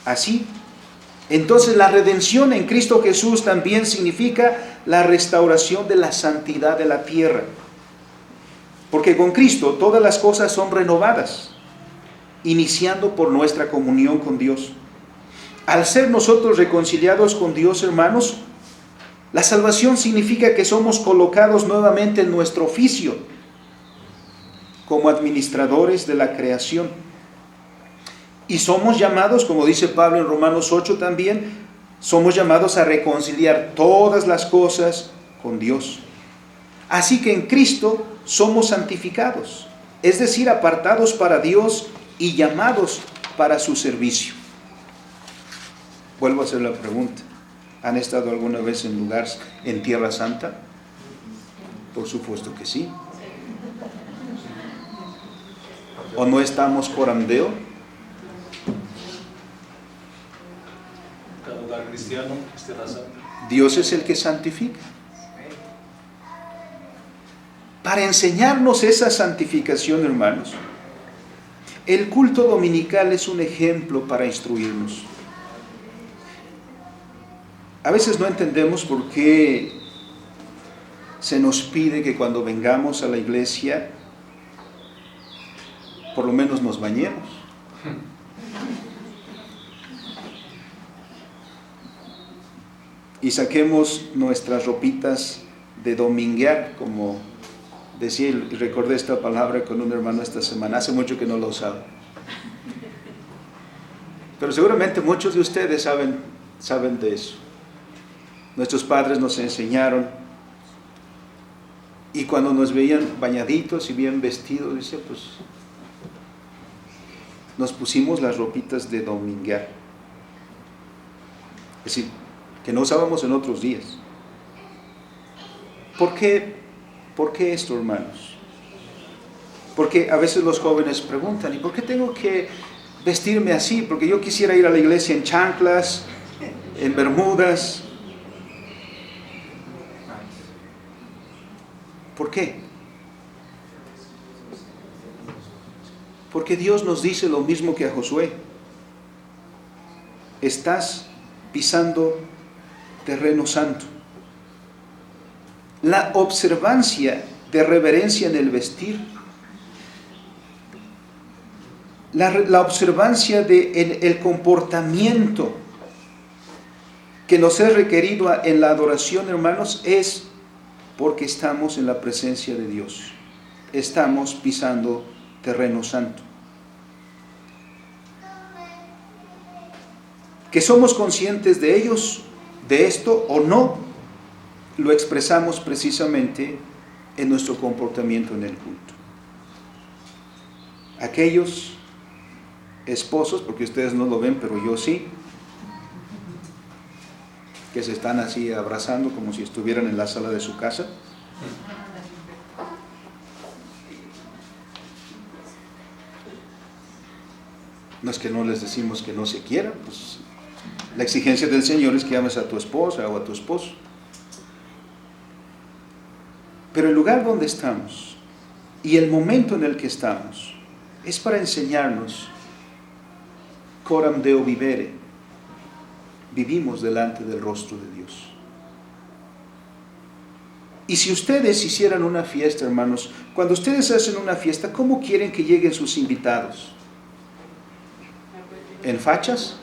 Así, entonces la redención en Cristo Jesús también significa la restauración de la santidad de la tierra. Porque con Cristo todas las cosas son renovadas, iniciando por nuestra comunión con Dios. Al ser nosotros reconciliados con Dios, hermanos, la salvación significa que somos colocados nuevamente en nuestro oficio como administradores de la creación. Y somos llamados, como dice Pablo en Romanos 8 también, somos llamados a reconciliar todas las cosas con Dios. Así que en Cristo somos santificados, es decir, apartados para Dios y llamados para su servicio. Vuelvo a hacer la pregunta. ¿Han estado alguna vez en lugares en Tierra Santa? Por supuesto que sí. ¿O no estamos corandeo? Cada lugar cristiano es Tierra Santa. Dios es el que santifica. Para enseñarnos esa santificación, hermanos, el culto dominical es un ejemplo para instruirnos. A veces no entendemos por qué se nos pide que cuando vengamos a la iglesia, por lo menos nos bañemos. Y saquemos nuestras ropitas de dominguear, como decía, y recordé esta palabra con un hermano esta semana, hace mucho que no lo usaba. Pero seguramente muchos de ustedes saben de eso. Nuestros padres nos enseñaron, y cuando nos veían bañaditos y bien vestidos, dice, pues nos pusimos las ropitas de dominguear. Es decir, que no usábamos en otros días. ¿Por qué esto, hermanos? Porque a veces los jóvenes preguntan, ¿y por qué tengo que vestirme así? Porque yo quisiera ir a la iglesia en chanclas, en bermudas. ¿Por qué? Porque Dios nos dice lo mismo que a Josué. Estás pisando terreno santo. La observancia de reverencia en el vestir, la observancia de el comportamiento que nos es requerido en la adoración, hermanos, es porque estamos en la presencia de Dios. Estamos pisando terreno santo. Que somos conscientes de esto o no, lo expresamos precisamente en nuestro comportamiento en el culto. Aquellos esposos, porque ustedes no lo ven, pero yo sí, que se están así abrazando como si estuvieran en la sala de su casa. No es que no les decimos que no se quieran, pues la exigencia del Señor es que ames a tu esposa o a tu esposo. Pero el lugar donde estamos y el momento en el que estamos es para enseñarnos coram Deo vivere. Vivimos delante del rostro de Dios. Y si ustedes hicieran una fiesta, hermanos, cuando ustedes hacen una fiesta, ¿cómo quieren que lleguen sus invitados? ¿En fachas?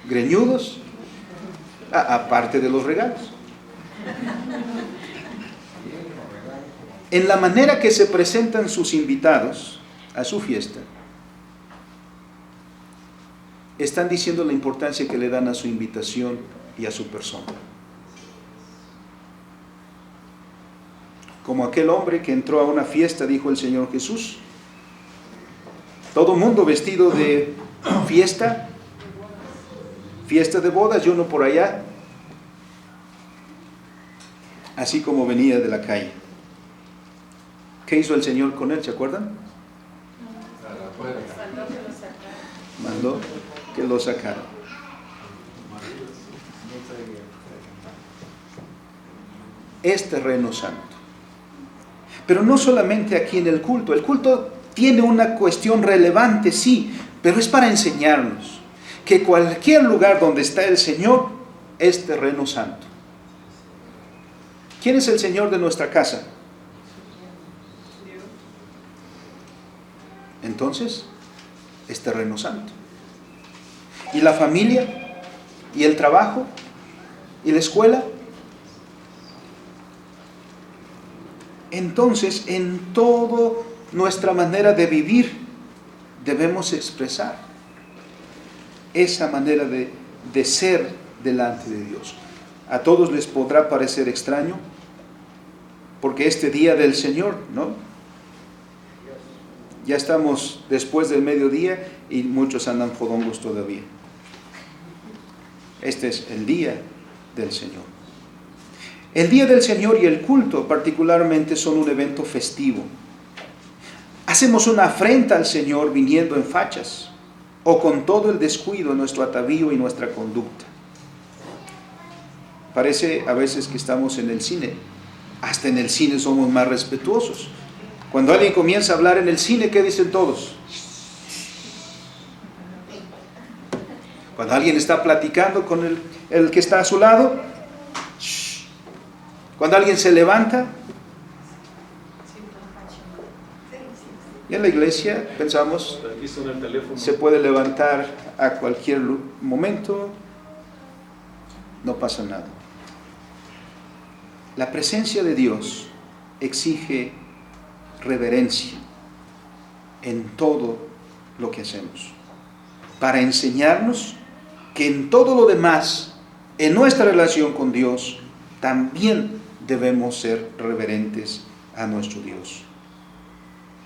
¿Greñudos? Aparte de los regalos. En la manera que se presentan sus invitados a su fiesta, están diciendo la importancia que le dan a su invitación y a su persona. Como aquel hombre que entró a una fiesta, dijo el Señor Jesús, todo mundo vestido de fiesta, fiesta de bodas, y uno por allá, así como venía de la calle. ¿Qué hizo el Señor con él? ¿Se acuerdan? Mandó que lo sacaran. Es terreno santo. Pero no solamente aquí en el culto tiene una cuestión relevante, sí, pero es para enseñarnos que cualquier lugar donde está el Señor es terreno santo. ¿Quién es el Señor de nuestra casa? Entonces, es terreno santo. ¿Y la familia? ¿Y el trabajo? ¿Y la escuela? Entonces, en toda nuestra manera de vivir, debemos expresar esa manera de ser delante de Dios. A todos les podrá parecer extraño, porque este día del Señor, ¿no? Ya estamos después del mediodía y muchos andan fodongos todavía. Este es el día del Señor. El día del Señor y el culto particularmente son un evento festivo. Hacemos una afrenta al Señor viniendo en fachas o con todo el descuido en nuestro atavío y nuestra conducta. Parece a veces que estamos en el cine. Hasta en el cine somos más respetuosos. Cuando alguien comienza a hablar en el cine, ¿qué dicen todos? Cuando alguien está platicando con el que está a su lado, cuando alguien se levanta, y en la iglesia pensamos, se puede levantar a cualquier momento, no pasa nada. La presencia de Dios exige reverencia en todo lo que hacemos, para enseñarnos que en todo lo demás, en nuestra relación con Dios, también debemos ser reverentes a nuestro Dios.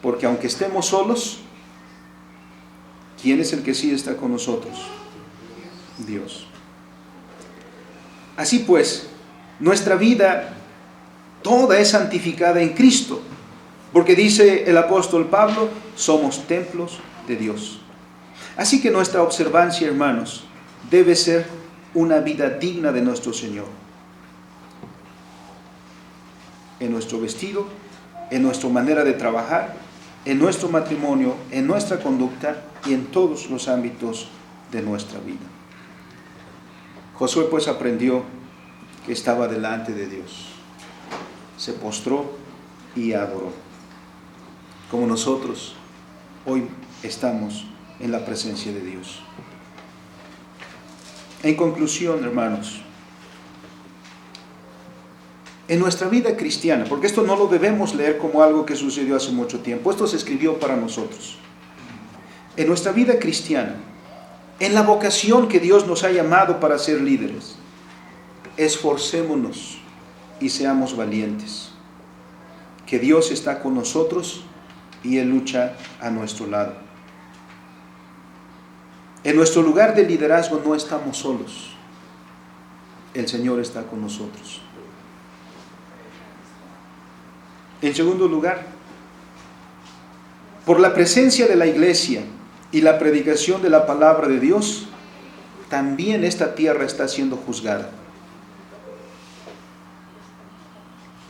Porque aunque estemos solos, ¿quién es el que sí está con nosotros? Dios. Así pues, nuestra vida toda es santificada en Cristo, porque dice el apóstol Pablo, somos templos de Dios. Así que nuestra observancia, hermanos, debe ser una vida digna de nuestro Señor. En nuestro vestido, en nuestra manera de trabajar, en nuestro matrimonio, en nuestra conducta y en todos los ámbitos de nuestra vida. Josué pues aprendió que estaba delante de Dios. Se postró y adoró. Como nosotros hoy estamos en la presencia de Dios. En conclusión, hermanos, en nuestra vida cristiana, porque esto no lo debemos leer como algo que sucedió hace mucho tiempo, esto se escribió para nosotros. En nuestra vida cristiana, en la vocación que Dios nos ha llamado para ser líderes, esforcémonos y seamos valientes, que Dios está con nosotros y Él lucha a nuestro lado. En nuestro lugar de liderazgo no estamos solos, el Señor está con nosotros. En segundo lugar, por la presencia de la iglesia y la predicación de la palabra de Dios, también esta tierra está siendo juzgada.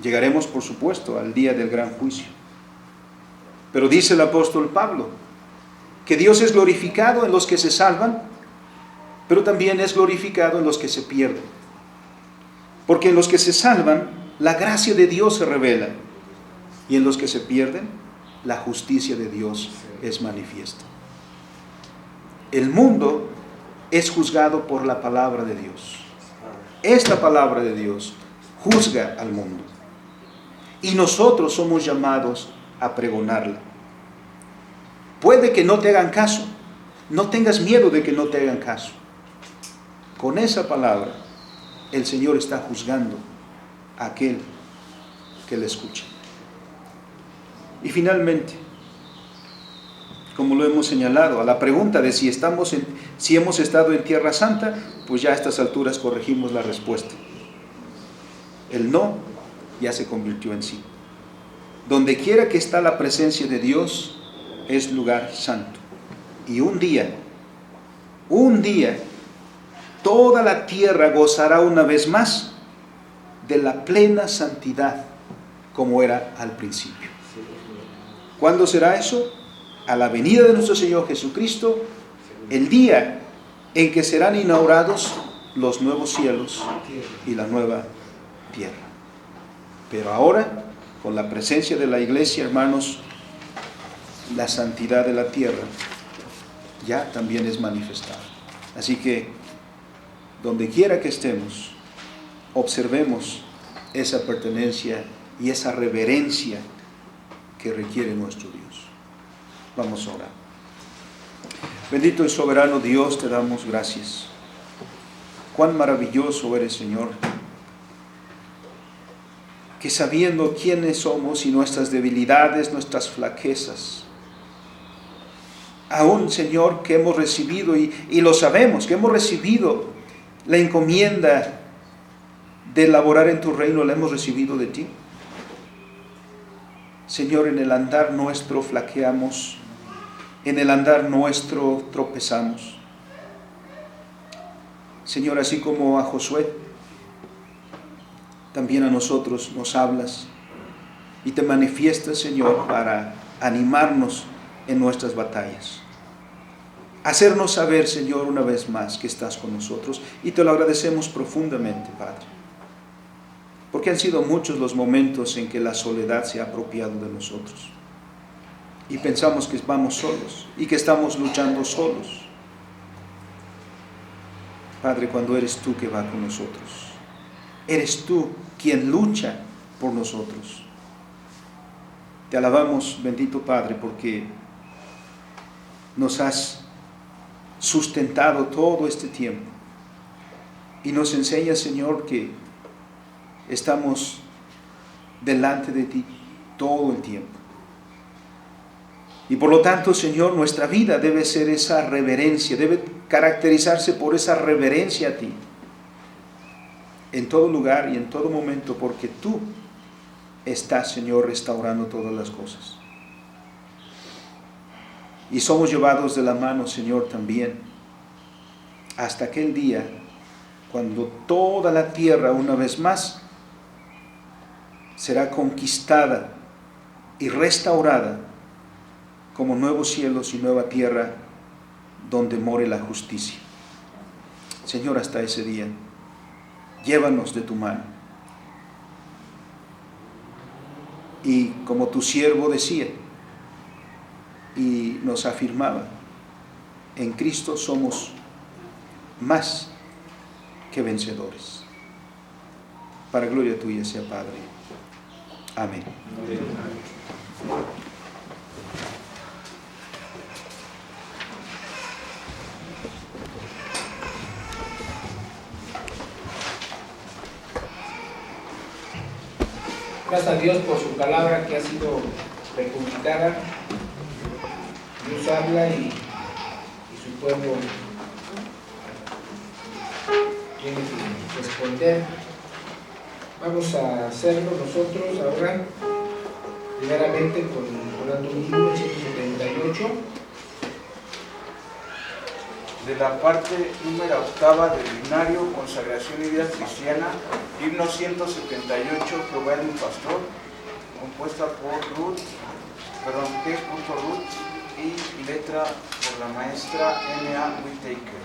Llegaremos, por supuesto, al día del gran juicio. Pero dice el apóstol Pablo que Dios es glorificado en los que se salvan, pero también es glorificado en los que se pierden. Porque en los que se salvan, la gracia de Dios se revela, y en los que se pierden, la justicia de Dios es manifiesta. El mundo es juzgado por la palabra de Dios. Esta palabra de Dios juzga al mundo. Y nosotros somos llamados a pregonarla. Puede que no te hagan caso. No tengas miedo de que no te hagan caso. Con esa palabra, el Señor está juzgando a aquel que le escucha. Y finalmente, como lo hemos señalado, a la pregunta de si hemos estado en Tierra Santa, pues ya a estas alturas corregimos la respuesta. El no ya se convirtió en sí. Donde quiera que está la presencia de Dios, es lugar santo. Y un día, toda la tierra gozará una vez más de la plena santidad como era al principio. ¿Cuándo será eso? A la venida de nuestro Señor Jesucristo, el día en que serán inaugurados los nuevos cielos y la nueva tierra. Pero ahora, con la presencia de la iglesia, hermanos, la santidad de la tierra ya también es manifestada. Así que, donde quiera que estemos, observemos esa pertenencia y esa reverencia que requiere nuestro Dios. Vamos a orar. Bendito y soberano Dios, te damos gracias. Cuán maravilloso eres, Señor, que sabiendo quiénes somos y nuestras debilidades, nuestras flaquezas, aún, Señor, que hemos recibido, y lo sabemos, que hemos recibido la encomienda de laborar en tu reino, la hemos recibido de ti. Señor, en el andar nuestro flaqueamos, en el andar nuestro tropezamos. Señor, así como a Josué, también a nosotros nos hablas y te manifiestas, Señor, para animarnos en nuestras batallas. Hacernos saber, Señor, una vez más que estás con nosotros, y te lo agradecemos profundamente, Padre. Porque han sido muchos los momentos en que la soledad se ha apropiado de nosotros. Y pensamos que vamos solos y que estamos luchando solos. Padre, cuando eres tú que va con nosotros. Eres tú quien lucha por nosotros. Te alabamos, bendito Padre, porque nos has sustentado todo este tiempo. Y nos enseña, Señor, que estamos delante de ti todo el tiempo. Y por lo tanto, Señor, nuestra vida debe ser esa reverencia, debe caracterizarse por esa reverencia a ti. En todo lugar y en todo momento, porque tú estás, Señor, restaurando todas las cosas. Y somos llevados de la mano, Señor, también, hasta aquel día, cuando toda la tierra, una vez más, será conquistada y restaurada como nuevos cielos y nueva tierra donde more la justicia. Señor, hasta ese día, llévanos de tu mano. Y como tu siervo decía y nos afirmaba, en Cristo somos más que vencedores. Para gloria tuya sea, Padre. Amén. Gracias a Dios por su palabra que ha sido republicada. Dios habla y su pueblo tiene que responder. Vamos a hacerlo nosotros ahora, primeramente orando un himno 178. De la parte número 8 del himnario Consagración y Vida Cristiana, himno 178, Jehová es mi pastor, compuesta por Ruth y letra por la maestra N.A. Whittaker.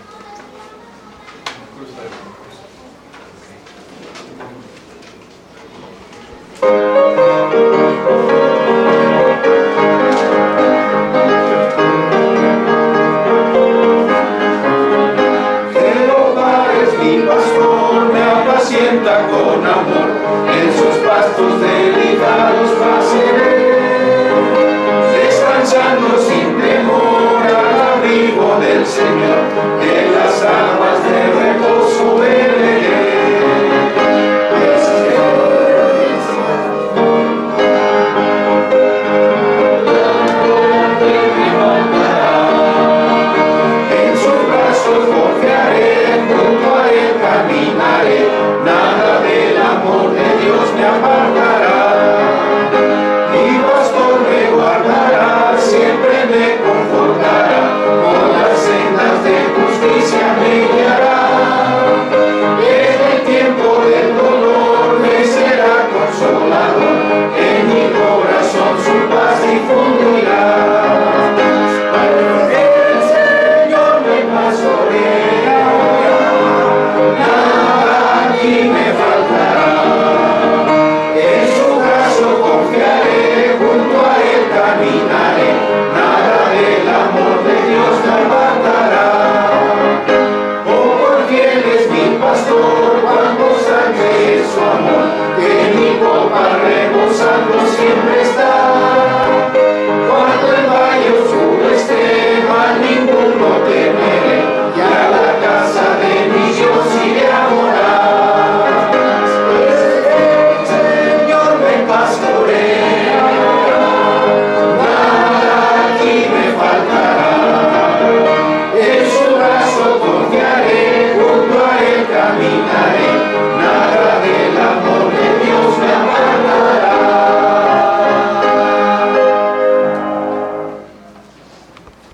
Jehová es mi pastor, me apacienta con amor, en sus pastos de